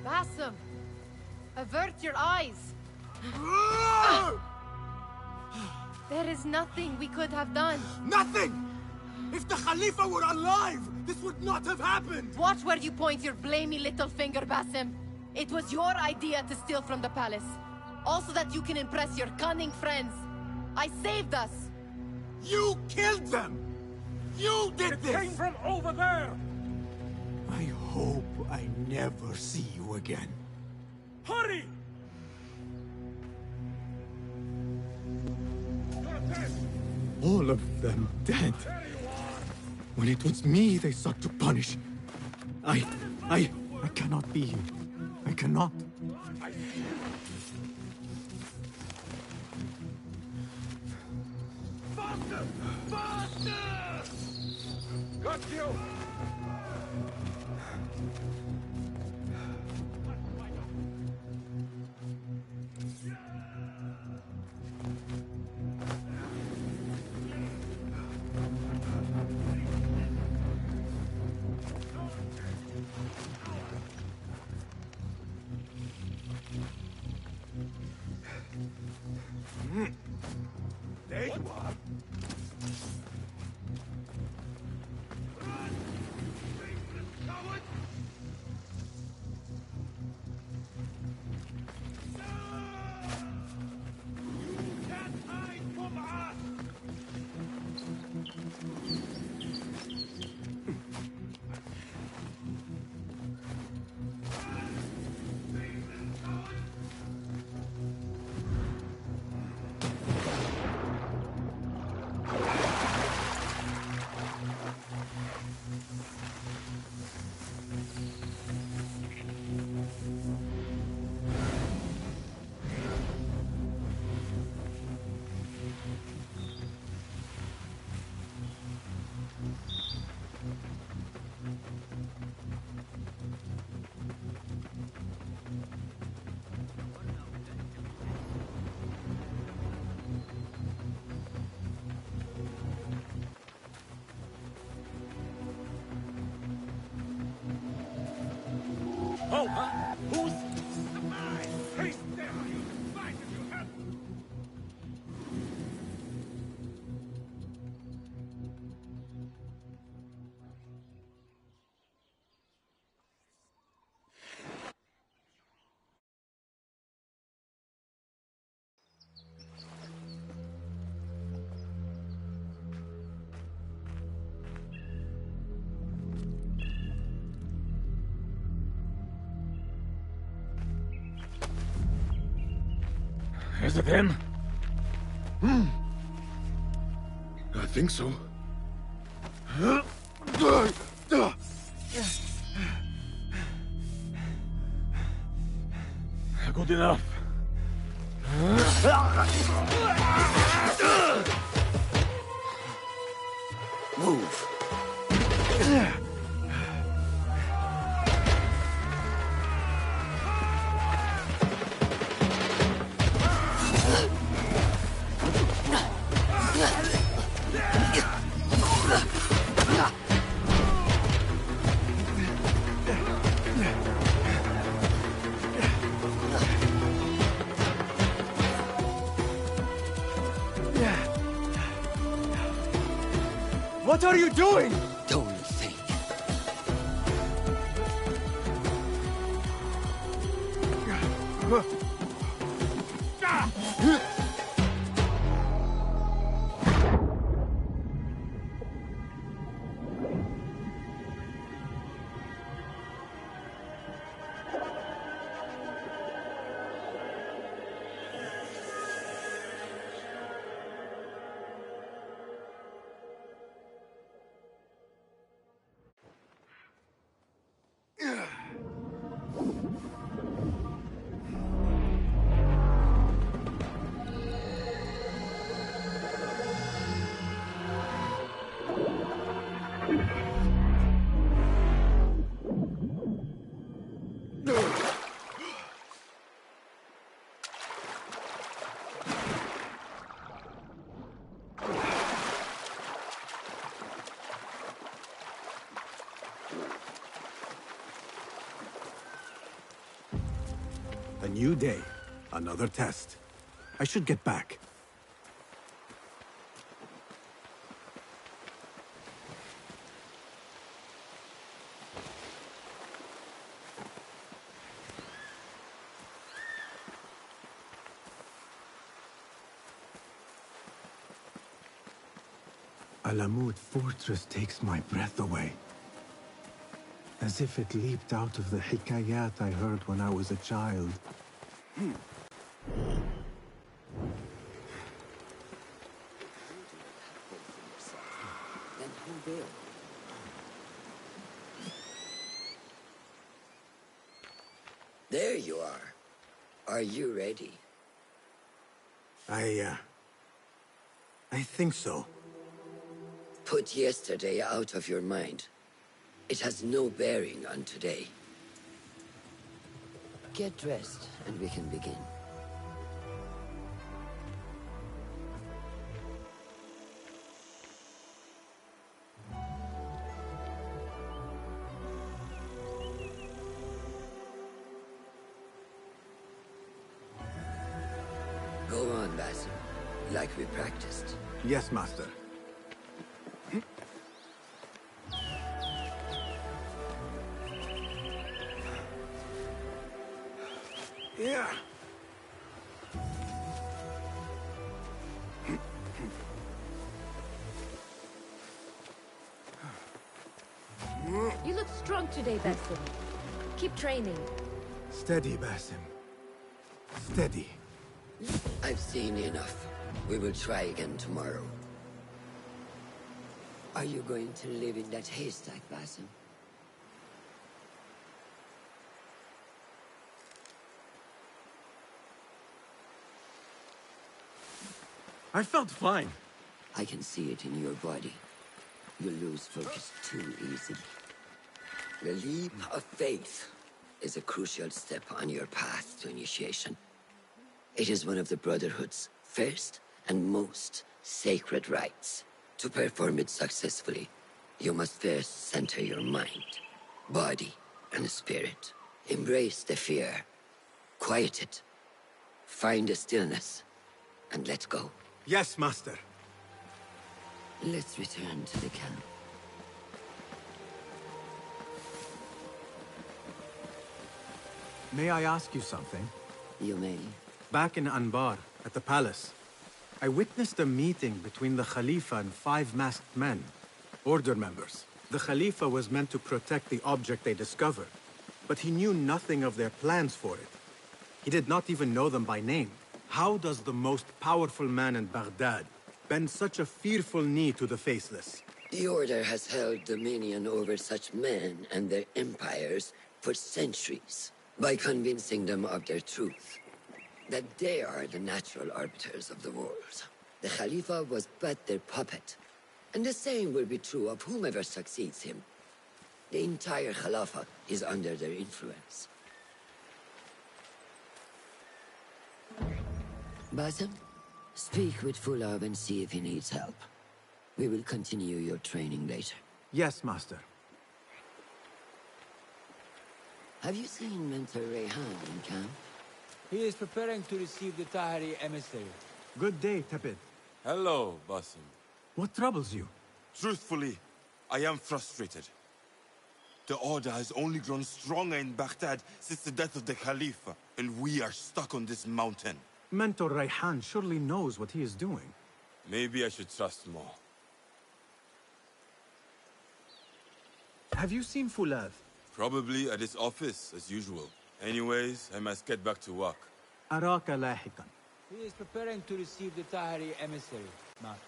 Basim! Avert your eyes! There is nothing we could have done. Nothing! If the Khalifa were alive, this would not have happened! Watch where you point your blamey little finger, Basim. It was your idea to steal from the palace. Also that you can impress your cunning friends. I saved us! You killed them! You did this! It came from over there! I hope I never see you again. Hurry! All of them dead. When it was me they sought to punish. I cannot be here. I cannot. Faster! Faster! Got you! There you are. Run! Faithless coward! You can't hide from us! Oh, huh? Who's... Face them! You fight if you have... Is it him? I think so. Good enough. Move. What are you doing? Don't think. A new day. Another test. I should get back. Alamut Fortress takes my breath away. As if it leaped out of the hikayat I heard when I was a child. Then who will? There you are. Are you ready? I think so. Put yesterday out of your mind. It has no bearing on today. Get dressed, and we can begin. Go on, Basim. Like we practiced. Yes, Master. Yeah. You look strong today, Basim. Keep training. Steady, Basim. Steady. I've seen enough. We will try again tomorrow. Are you going to live in that haystack, Basim? I felt fine. I can see it in your body. You lose focus too easily. The leap of faith is a crucial step on your path to initiation. It is one of the Brotherhood's first and most sacred rites. To perform it successfully, you must first center your mind, body, and spirit. Embrace the fear. Quiet it. Find the stillness, and let go. Yes, Master. Let's return to the camp. May I ask you something? You may. Back in Anbar, at the palace, I witnessed a meeting between the Khalifa and 5 masked men, Order members. The Khalifa was meant to protect the object they discovered, but he knew nothing of their plans for it. He did not even know them by name. How does the most powerful man in Baghdad bend such a fearful knee to the faceless? The Order has held dominion over such men and their empires for centuries, by convincing them of their truth, that they are the natural arbiters of the world. The Khalifa was but their puppet, and the same will be true of whomever succeeds him. The entire Khalifa is under their influence. Basim, speak with Fulav and see if he needs help. We will continue your training later. Yes, Master. Have you seen Mentor Rayhan in camp? He is preparing to receive the Tahiri emissary. Good day, Tepid. Hello, Basim. What troubles you? Truthfully, I am frustrated. The Order has only grown stronger in Baghdad since the death of the Khalifa, and we are stuck on this mountain. Mentor Rayhan surely knows what he is doing. Maybe I should trust more. Have you seen Fulav? Probably at his office, as usual. Anyways, I must get back to work. أراك لاحقا. He is preparing to receive the Tahiri emissary, Master.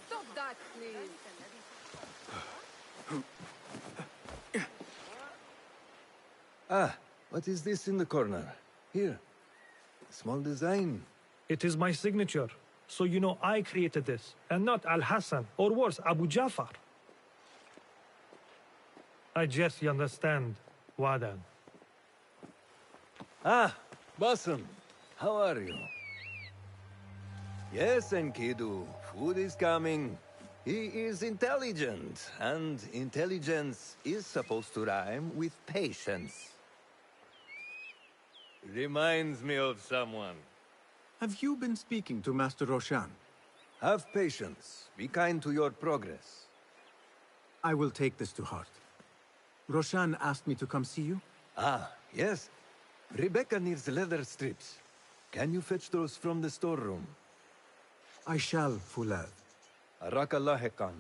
Stop that, please. Ah, what is this in the corner? Here. Small design. It is my signature. So you know I created this, and not Al-Hassan, or worse, Abu Jafar. I guess you understand, Wadan. Ah, Bassam. How are you? Yes, Enkidu. Food is coming. He is intelligent, and intelligence is supposed to rhyme with patience. Reminds me of someone. Have you been speaking to Master Roshan? Have patience. Be kind to your progress. I will take this to heart. Roshan asked me to come see you? Ah, yes. Rebecca needs leather strips. Can you fetch those from the storeroom? I shall, Fulad. Arakallah Khan.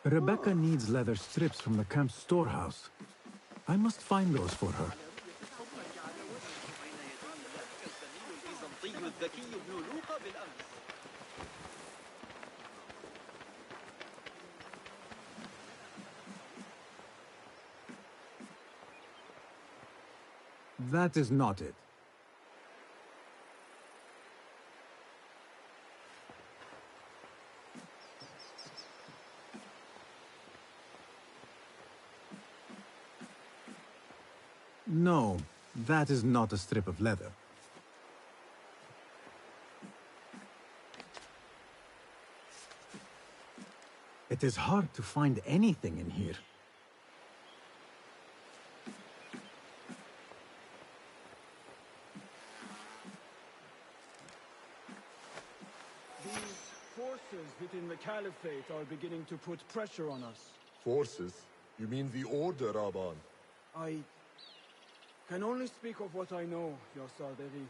Rebecca needs leather strips from the camp's storehouse. I must find those for her. That is not it. No, that is not a strip of leather. It is hard to find anything in here. These forces within the Caliphate are beginning to put pressure on us. Forces? You mean the Order, Aban? I can only speak of what I know, Ya Saderi.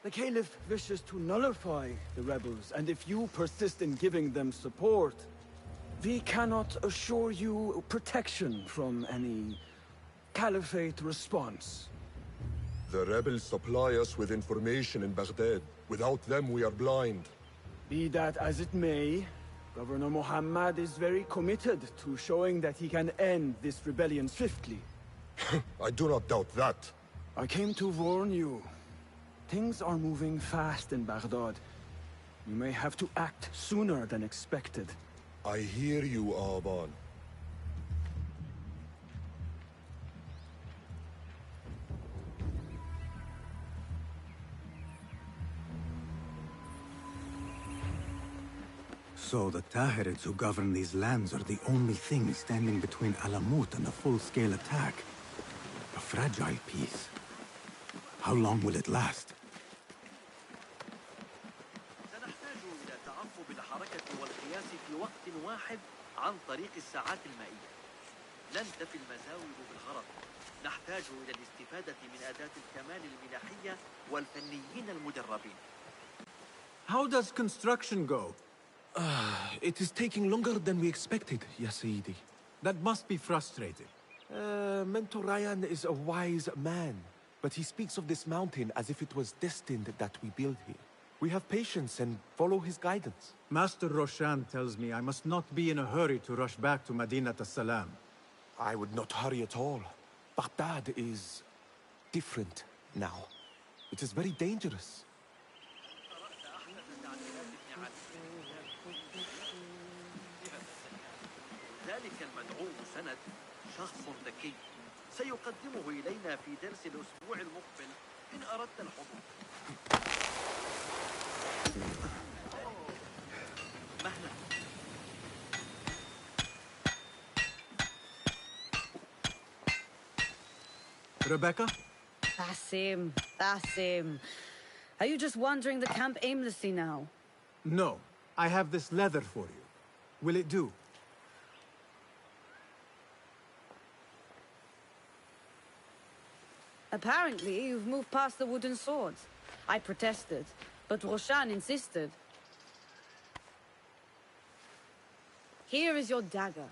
The Caliph wishes to nullify the rebels, and if you persist in giving them support, we cannot assure you protection from any Caliphate response. The rebels supply us with information in Baghdad. Without them, we are blind. Be that as it may, Governor Muhammad is very committed to showing that he can end this rebellion swiftly. I do not doubt that. I came to warn you. Things are moving fast in Baghdad. You may have to act sooner than expected. I hear you, Aban. So the Tahirids who govern these lands are the only thing standing between Alamut and a full-scale attack. A fragile peace. How long will it last? سنحتاج إلى تعقب الحركة والقياس في وقت واحد عن طريق الساعات المائية. لن تفي المزاول بالغرض. نحتاج إلى الاستفادة من أداة الكمال المناحية والفنيين المدربين. How does construction go? It is taking longer than we expected, Ya Sayyidi. That must be frustrating. Mentor Ryan is a wise man, but he speaks of this mountain as if it was destined that we build here. We have patience and follow his guidance. Master Roshan tells me I must not be in a hurry to rush back to Madinat as-Salam. I would not hurry at all. Baghdad is different now. It is very dangerous. ذلك المدعو سند شخص ذكي سيقدمه إلينا في درس الأسبوع المقبل إن أردت الحضور. مهلا. Rebecca? Basim. Are you just wandering the camp aimlessly now? No. I have this leather for you. Will it do? Apparently, you've moved past the wooden swords. I protested, but Roshan insisted. Here is your dagger.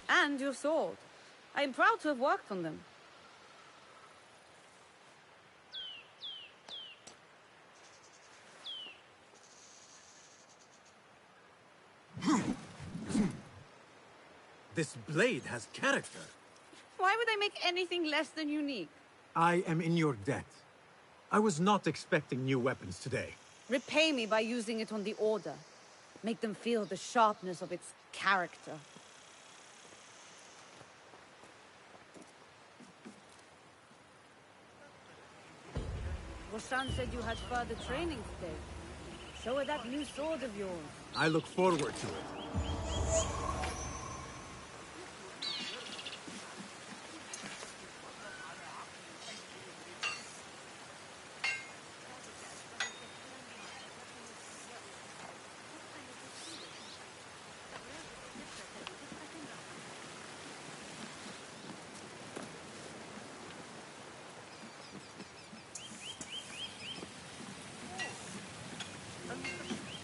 And your sword. I am proud to have worked on them. This blade has character. Why would I make anything less than unique? I am in your debt. I was not expecting new weapons today. Repay me by using it on the Order. Make them feel the sharpness of its character. Roshan said you had further training today. Show her that new sword of yours. I look forward to it.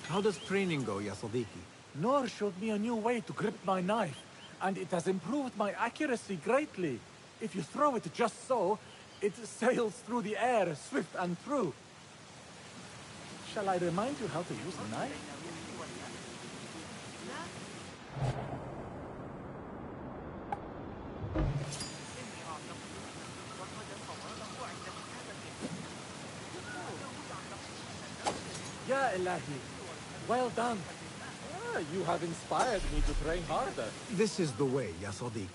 How does training go, ya Sadiqi? Noor showed me a new way to grip my knife, and it has improved my accuracy greatly. If you throw it just so, it sails through the air, swift and true. Shall I remind you how to use a knife? Ya Ilahi, well done. You have inspired me to train harder. This is the way, ya Sadiqi.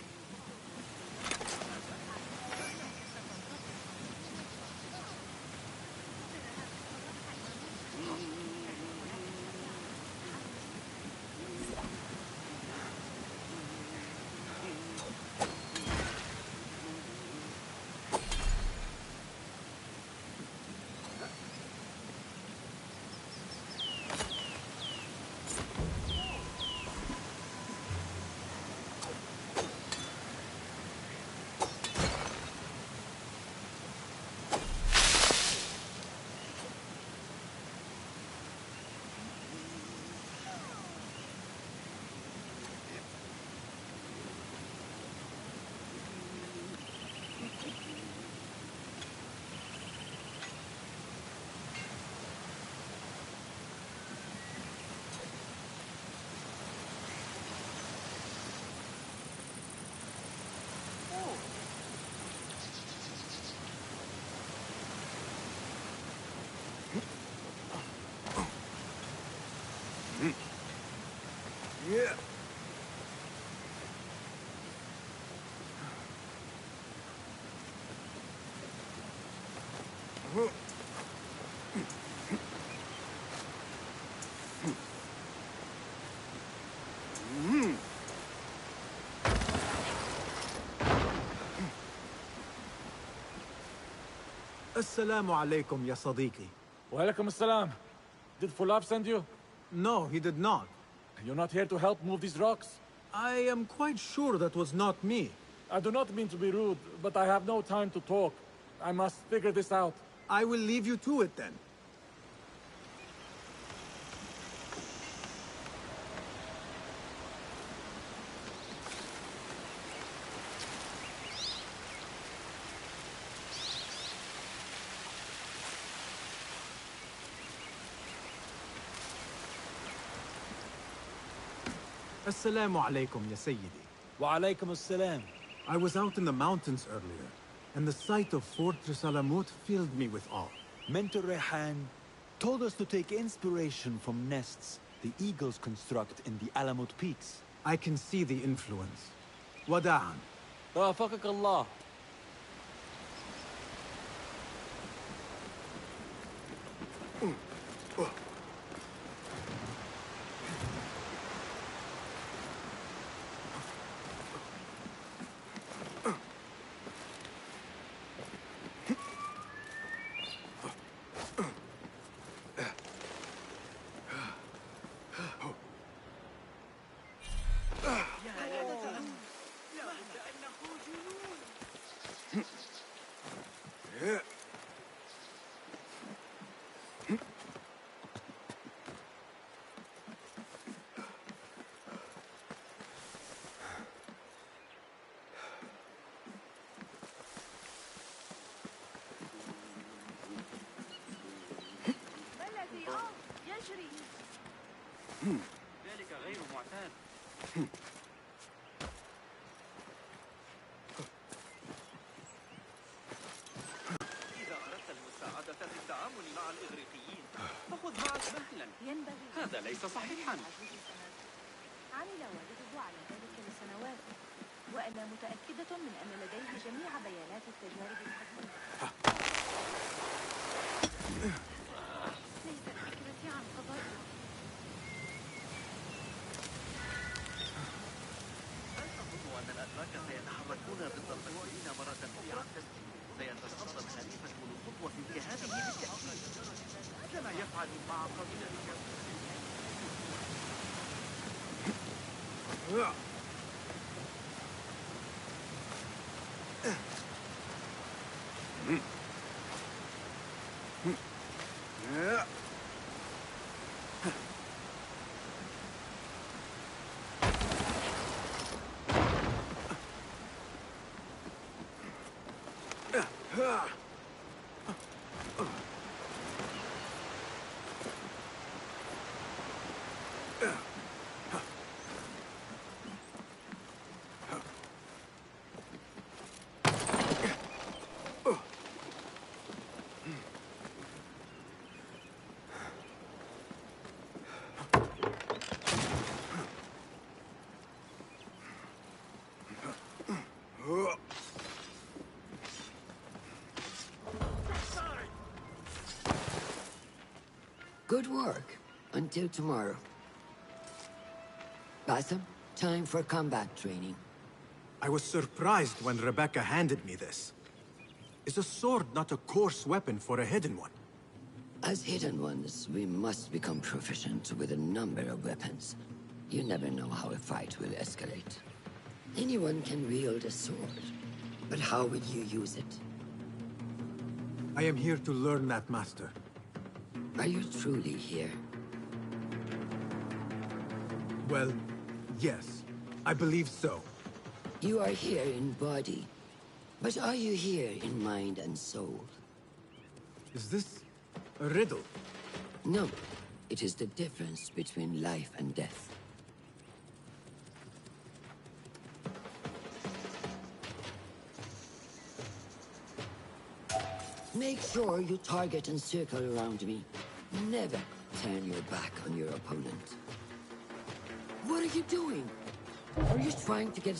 Yeah. Assalamu alaikum, ya Sadiqi. Walaikum assalam. Did Fulab send you? No, he did not. You're not here to help move these rocks? I am quite sure that was not me. I do not mean to be rude, but I have no time to talk. I must figure this out. I will leave you to it then. Assalamu alaikum, ya Sayyidi. Wa alaikum assalam. I was out in the mountains earlier, and the sight of Fortress Alamut filled me with awe. Mentor Rehan told us to take inspiration from nests the eagles construct in the Alamut peaks. I can see the influence. Wada'an. Rafaqak Allah. ذلك غير معتاد. إذا أردت المساعدة في التعامل مع الإغريقيين فخذ معك مهلا. هذا ليس صحيحا. عمل والده على ذلك لسنوات، وأنا متأكدة من أن لديه جميع بيانات التجارب القديمة. ليس فكرتي عن قضائه. هل تظن أن الأتراك سيتحركون ضد المسؤولين مرة أخرى؟ سيتصدى الخليفة لخطوة كهذه بالتأكيد، كما يفعل مع قبيلة Good work. Until tomorrow. Bassam, time for combat training. I was surprised when Rebecca handed me this. Is a sword not a coarse weapon for a hidden one? As hidden ones, we must become proficient with a number of weapons. You never know how a fight will escalate. Anyone can wield a sword, but how will you use it? I am here to learn that, Master. Are you truly here? Well, yes. I believe so. You are here in body, but are you here in mind and soul? Is this a riddle? No. It is the difference between life and death. Make sure you target and circle around me. Never turn your back on your opponent. What are you doing? Are you trying to get...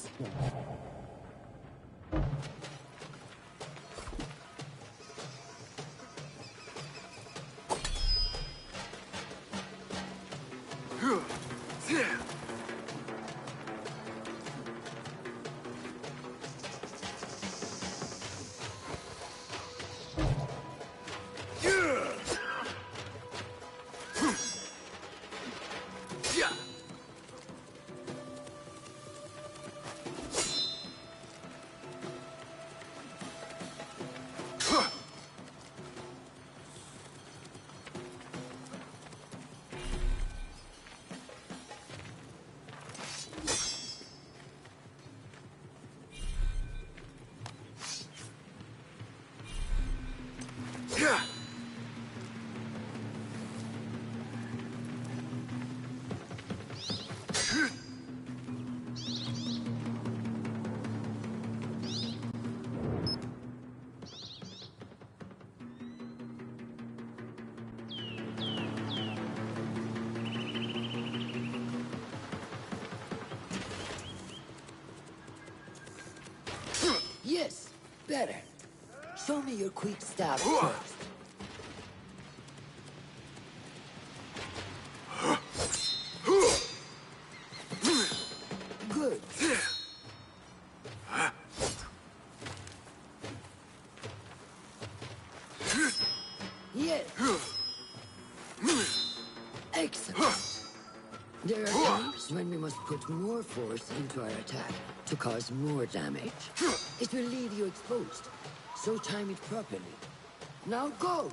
Yes, better. Show me your quick stab first. Good. Yes. Excellent. There are times when we must put more force into our attack to cause more damage. It will leave you exposed, So time it properly. Now go!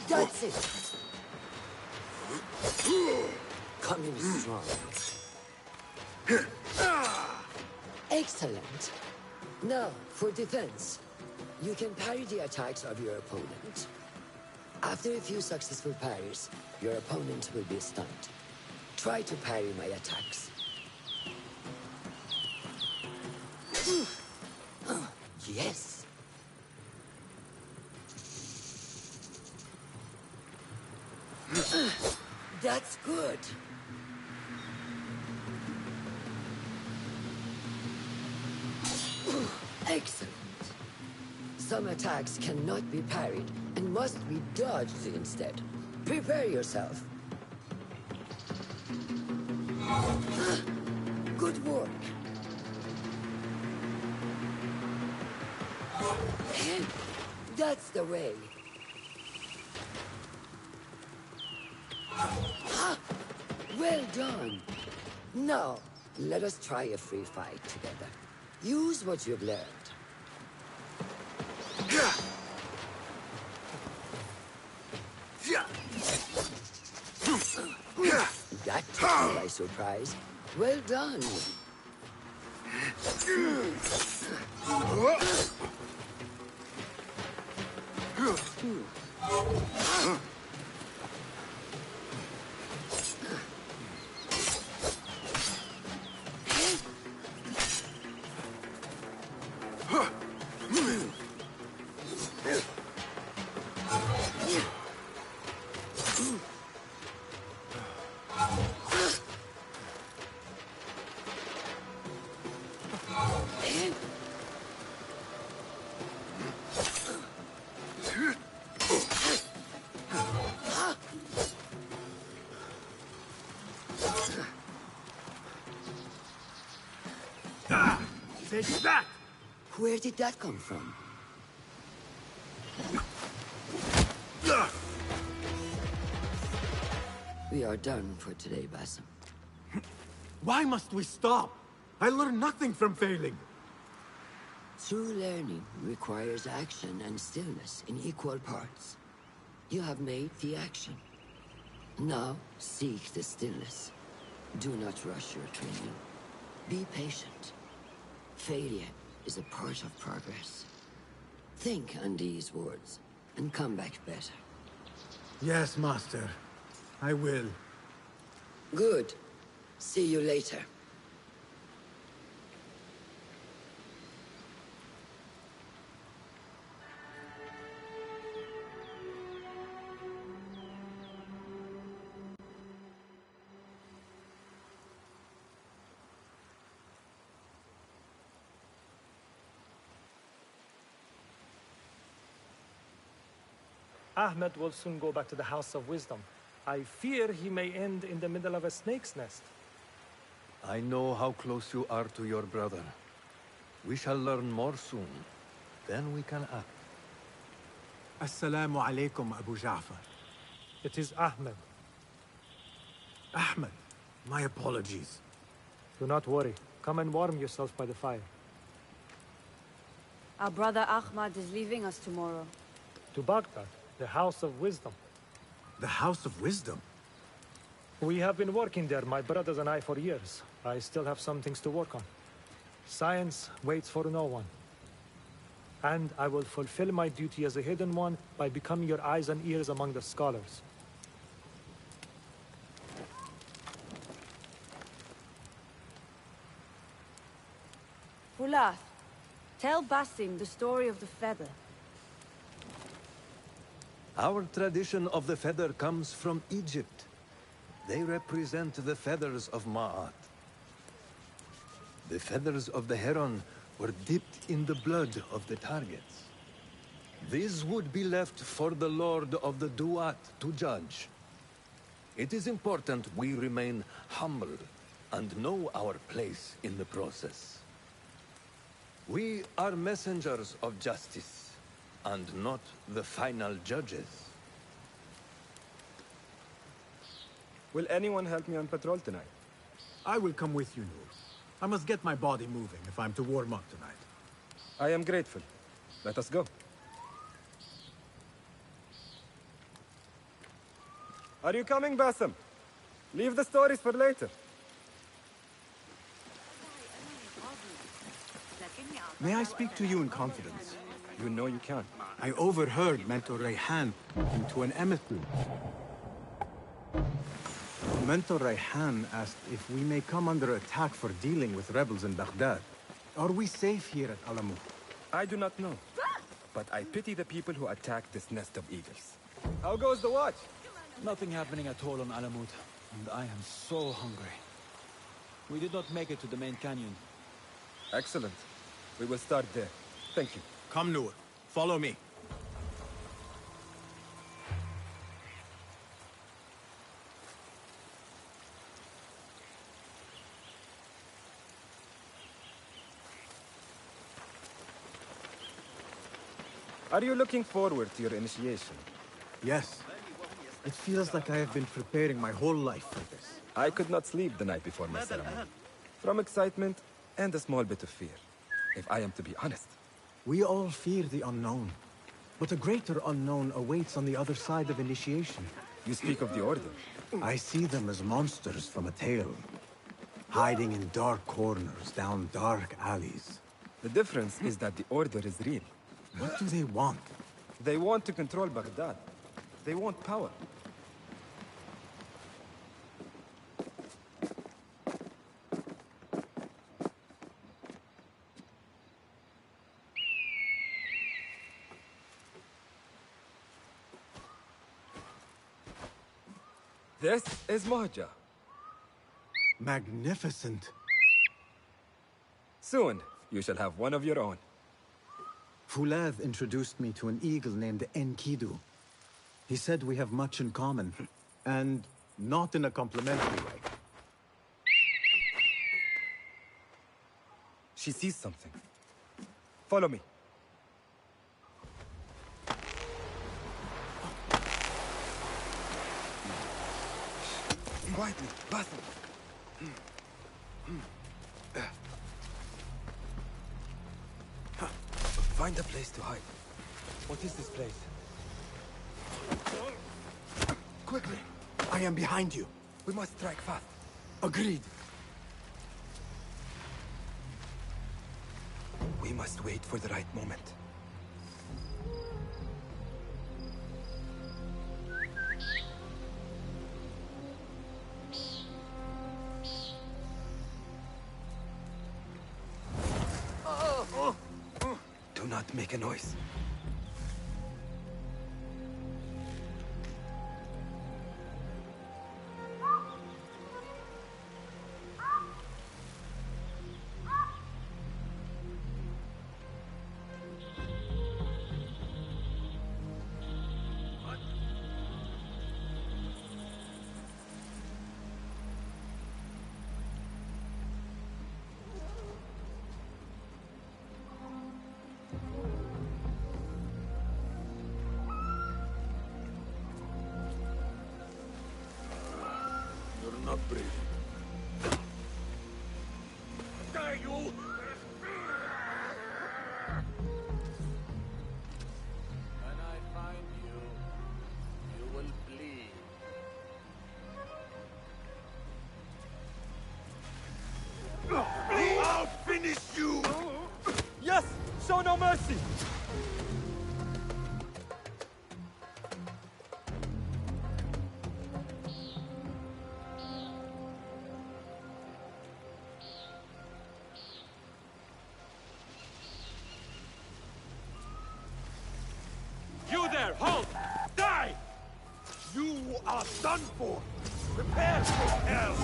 That's it! Coming strong. Excellent. Now, for defense. You can parry the attacks of your opponent. After a few successful parries, your opponent will be stunned. Try to parry my attacks. Yes. That's good. Excellent. Some attacks cannot be parried and must be dodged instead. Prepare yourself. Good work. That's the way. Well done. Now, let us try a free fight together. Use what you've learned. That took me by surprise. Well done. Take that! Where did that come from? We are done for today, Basim. Why must we stop? I learned nothing from failing. True learning requires action and stillness in equal parts. You have made the action. Now, seek the stillness. Do not rush your training. Be patient. Failure is a part of progress. Think on these words, and come back better. Yes, Master. I will. Good. See you later. Ahmed will soon go back to the House of Wisdom. I fear he may end in the middle of a snake's nest. I know how close you are to your brother. We shall learn more soon. Then we can act. Assalamu alaikum, Abu Ja'far. It is Ahmed. Ahmed, my apologies. Do not worry. Come and warm yourself by the fire. Our brother Ahmad is leaving us tomorrow. To Baghdad, the House of Wisdom. The House of Wisdom? We have been working there, my brothers and I, for years. I still have some things to work on. Science waits for no one. And I will fulfill my duty as a hidden one by becoming your eyes and ears among the scholars. Fulath, tell Basim the story of the feather. Our tradition of the feather comes from Egypt. They represent the feathers of Ma'at. The feathers of the heron were dipped in the blood of the targets. These would be left for the Lord of the Duat to judge. It is important we remain humble and know our place in the process. We are messengers of justice, and not the final judges. Will anyone help me on patrol tonight? I will come with you, Noor. I must get my body moving if I'm to warm up tonight. I am grateful. Let us go. Are you coming, Bassem? Leave the stories for later. May I speak to you in confidence? You know you can. I overheard Mentor Rayhan talking to an emissary. Mentor Rayhan asked if we may come under attack for dealing with rebels in Baghdad. Are we safe here at Alamut? I do not know. But I pity the people who attacked this nest of eagles. How goes the watch? Nothing happening at all on Alamut, and I am so hungry. We did not make it to the main canyon. Excellent. We will start there. Thank you. Come, Noor. Follow me. Are you looking forward to your initiation? Yes. It feels like I have been preparing my whole life for this. I could not sleep the night before my ceremony. From excitement and a small bit of fear, if I am to be honest. We all fear the unknown. But a greater unknown awaits on the other side of initiation. You speak of the Order? I see them as monsters from a tale. Hiding in dark corners, down dark alleys. The difference is that the Order is real. What do they want? They want to control Baghdad. They want power. This is Mohaja. Magnificent. Soon, you shall have one of your own. Fulad introduced me to an eagle named Enkidu. He said we have much in common, and not in a complimentary way. She sees something. Follow me. Quietly, Bassem. Find a place to hide. What is this place? Quickly! I am behind you. We must strike fast. Agreed. We must wait for the right moment. Do not make a noise. You're not breathing. Die, you! When I find you, you will bleed. I'll finish you! Yes! Show no mercy! You there, halt! Die! You are done for! Prepare for hell!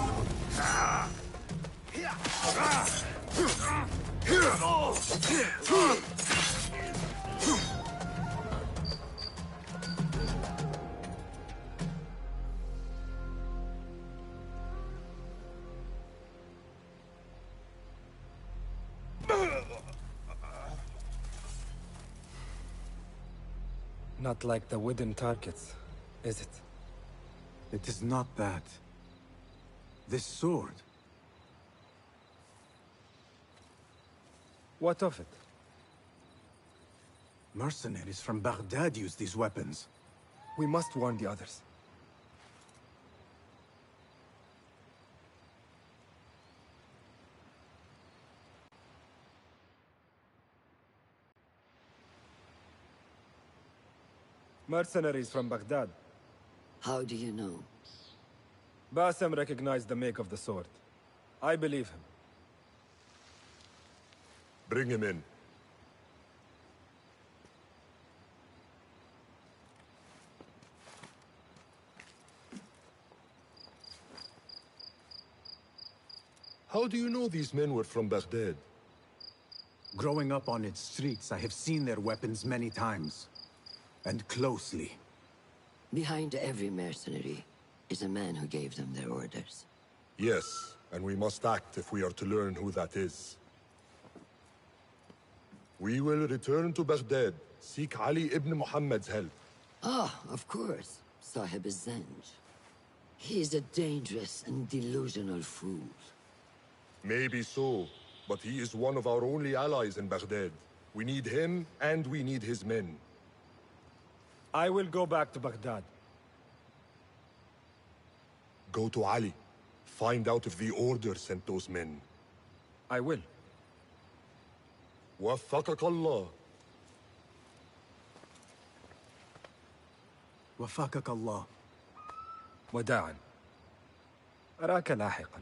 Not like the wooden targets, is it? It is not that. This sword. What of it? Mercenaries from Baghdad use these weapons. We must warn the others. Mercenaries from Baghdad. How do you know? Bassem recognized the make of the sword. I believe him. Bring him in. How do you know these men were from Baghdad? Growing up on its streets, I have seen their weapons many times. And closely. Behind every mercenary is a man who gave them their orders. Yes, and we must act if we are to learn who that is. We will return to Baghdad, seek Ali ibn Muhammad's help. Ah, of course. Sahib Zanj. He is a dangerous and delusional fool. Maybe so, but he is one of our only allies in Baghdad. We need him, and we need his men. I will go back to Baghdad. Go to Ali. Find out if the Order sent those men. I will. وفقك الله. وفقك الله. وداعا. أراك لاحقا.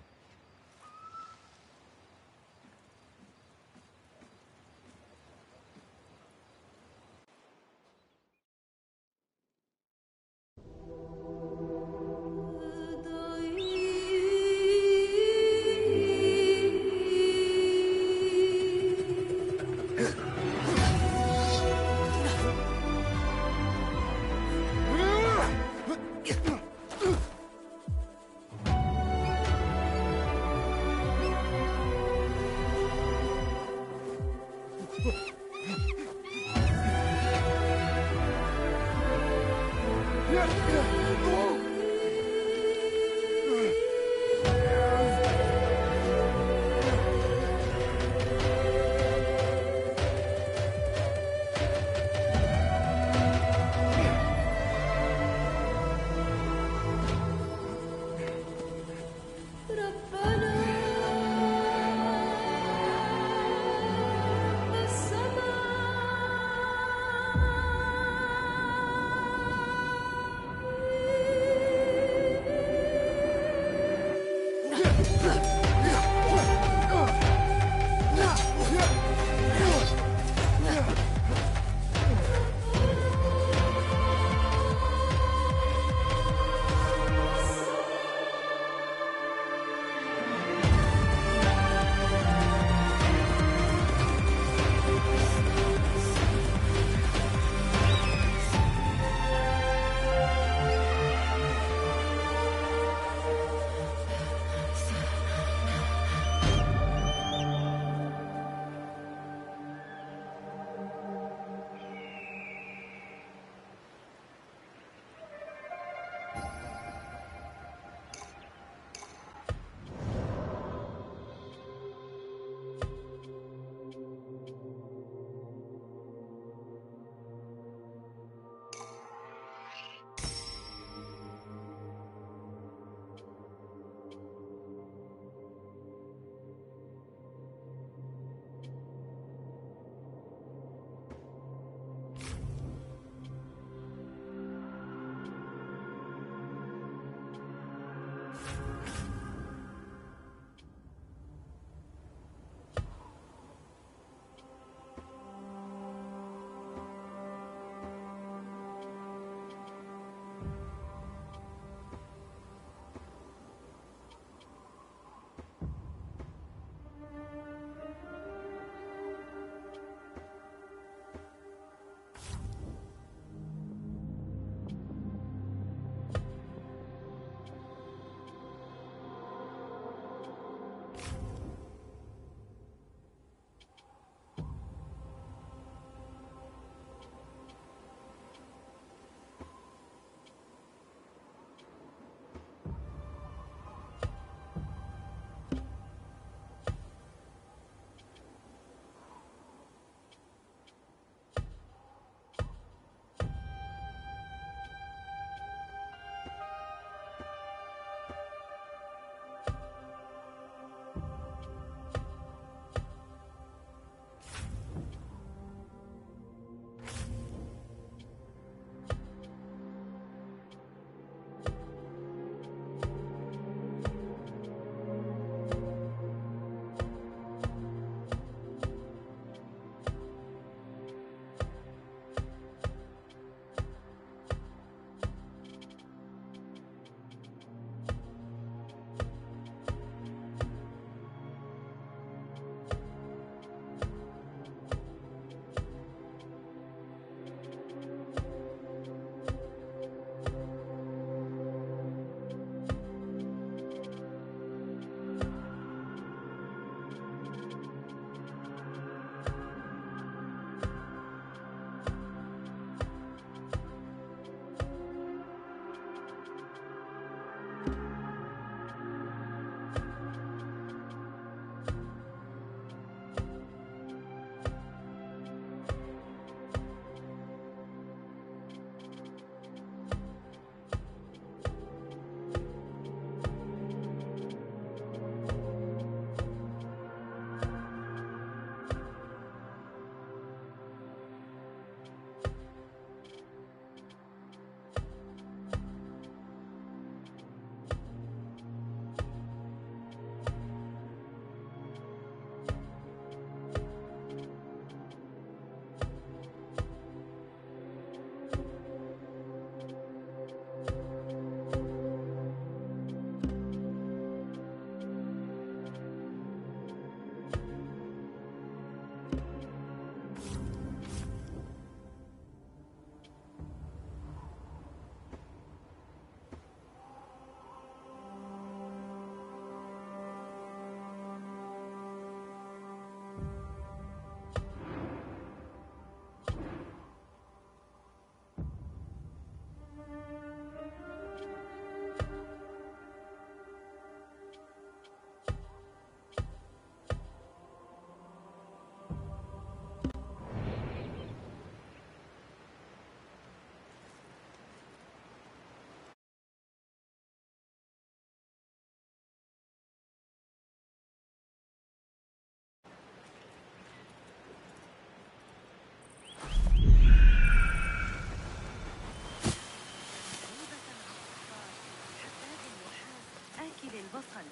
مشاكل البصل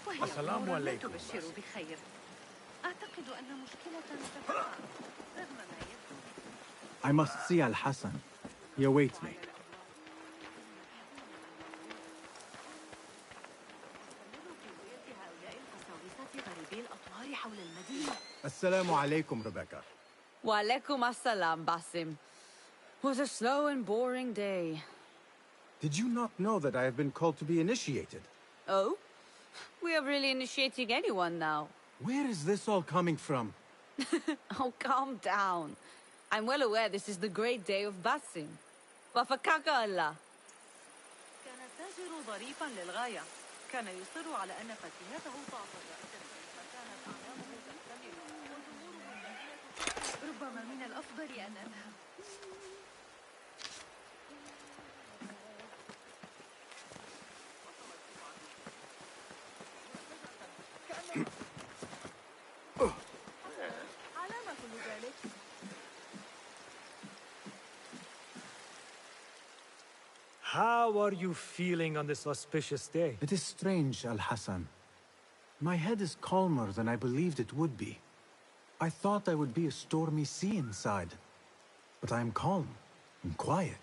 وهي السلام أمور لا عليكم. تبشر بخير. أعتقد أن مشكلة ستقع رغم ما يبدو. I must see Al Hassan. He awaits me. Assalamu alaikum, Rebecca. Wa alaikum assalam, Basim. Was a slow and boring day. Did you not know that I have been called to be initiated? Oh? We are really initiating anyone now. Where is this all coming from? Oh, calm down. I'm well aware this is the great day of Basim. وفكاك الله. كان التاجر ظريفا للغاية. كان يصر على أن فتياته تعطى جائزة فكانت أعلامه تكتمل وجمهوره ربما من الأفضل أن أذهب. علامة كل ذلك؟ How are you feeling on this auspicious day? It is strange, Al Hassan. My head is calmer than I believed it would be. I thought I would be a stormy sea inside. But I am calm and quiet.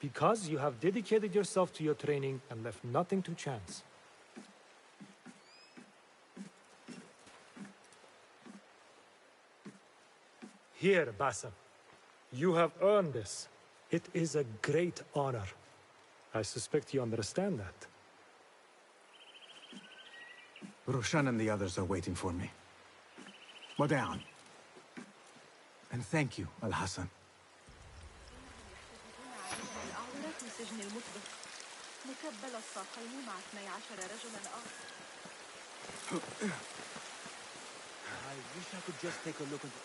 Because you have dedicated yourself to your training and left nothing to chance. Here, Basim. You have earned this. It is a great honor. I suspect you understand that. Roshan and the others are waiting for me. Wada'an. And thank you, Al Hassan. I wish I could just take a look into...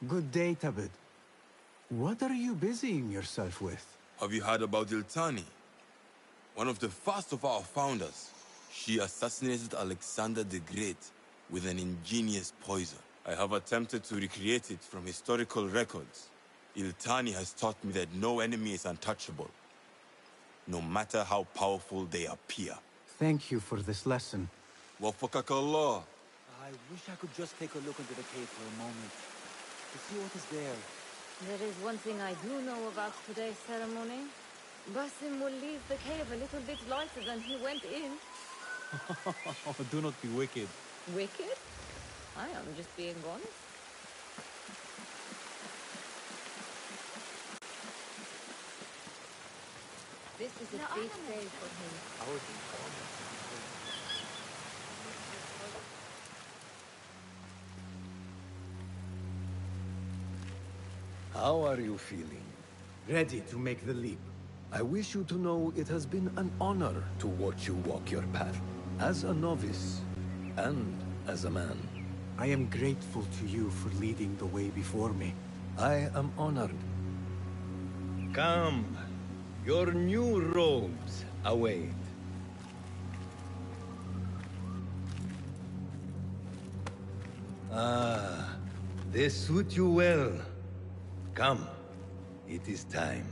Good day, Tabid. What are you busying yourself with? Have you heard about Iltani? One of the first of our founders. She assassinated Alexander the Great with an ingenious poison. I have attempted to recreate it from historical records. Iltani has taught me that no enemy is untouchable, no matter how powerful they appear. Thank you for this lesson. Wafakak Allah. I wish I could just take a look into the cave for a moment, to see what is there. There is one thing I do know about today's ceremony. Basim will leave the cave a little bit lighter than he went in. Do not be wicked. Wicked? I am just being honest. This is a big day for him. How are you feeling? Ready to make the leap. I wish you to know it has been an honor to watch you walk your path. As a novice, and as a man. I am grateful to you for leading the way before me. I am honored. Come. Your new robes await. Ah, they suit you well. Come. It is time.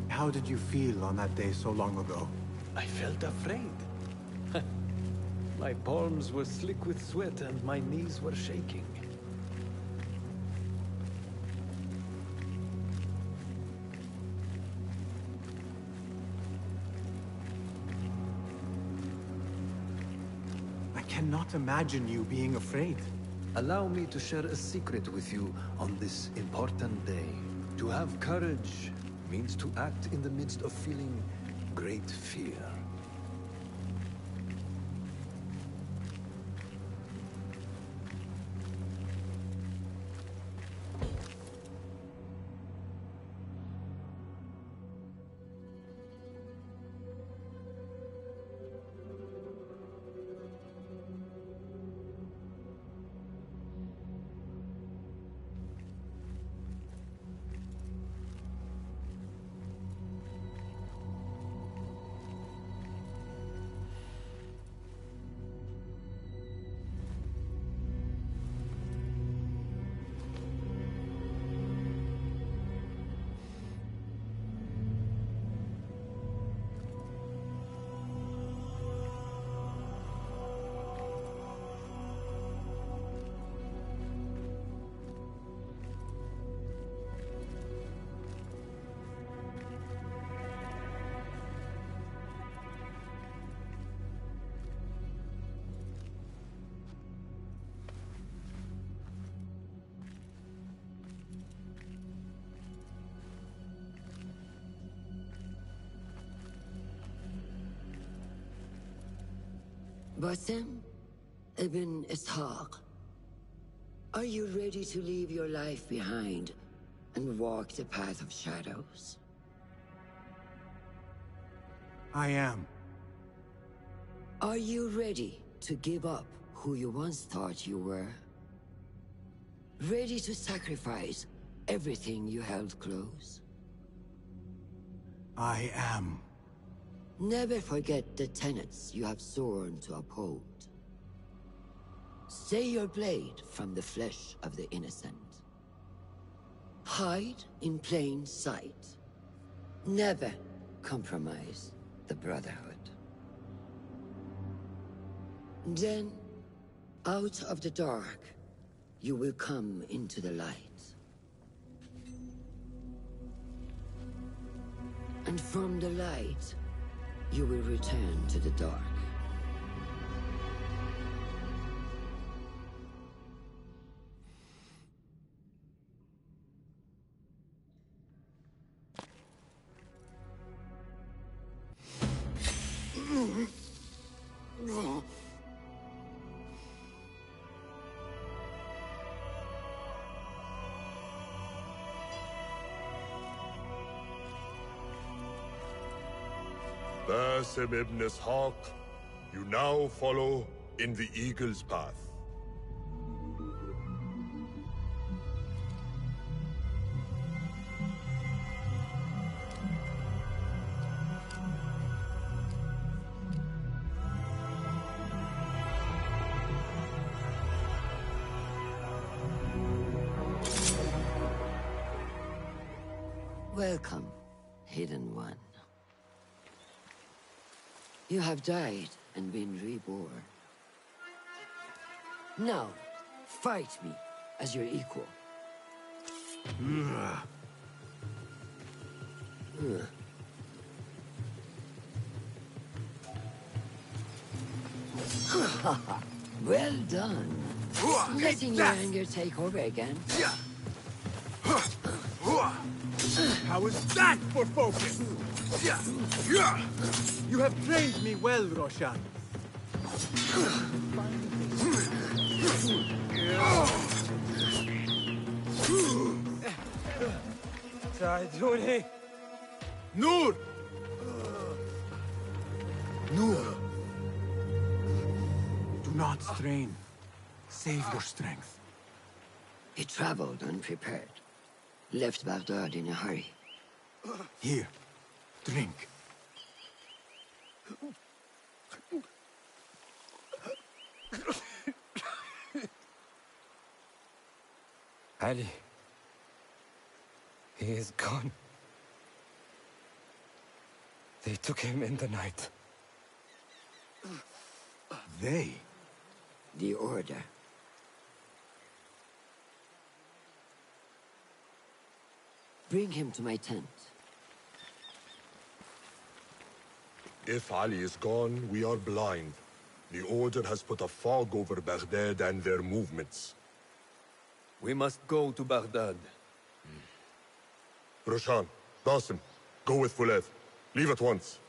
How did you feel on that day so long ago? I felt afraid. My palms were slick with sweat and my knees were shaking. I cannot imagine you being afraid. Allow me to share a secret with you on this important day. To have courage means to act in the midst of feeling great fear. Basim ibn Ishaq, are you ready to leave your life behind and walk the path of shadows? I am. Are you ready to give up who you once thought you were? Ready to sacrifice everything you held close? I am. Never forget the tenets you have sworn to uphold. Stay your blade from the flesh of the innocent. Hide in plain sight. Never compromise the Brotherhood. Then, out of the dark, you will come into the light. And from the light, you will return to the dark. Basim ibn Ishaq, you now follow in the Eagle's path. Welcome, Hidden One. You have died and been reborn. Now, fight me as your equal. Well done. Letting your anger take over again. How is that for focus? You have trained me well, Roshan. ساعدوني. Noor! Noor! Do not strain. Save your strength. He traveled unprepared. Left Baghdad in a hurry. Here, drink. Ali. He is gone. They took him in the night. They? The Order. Bring him to my tent. If Ali is gone, we are blind. The Order has put a fog over Baghdad and their movements. We must go to Baghdad. Roshan, Basim, go with Fulad. Leave at once.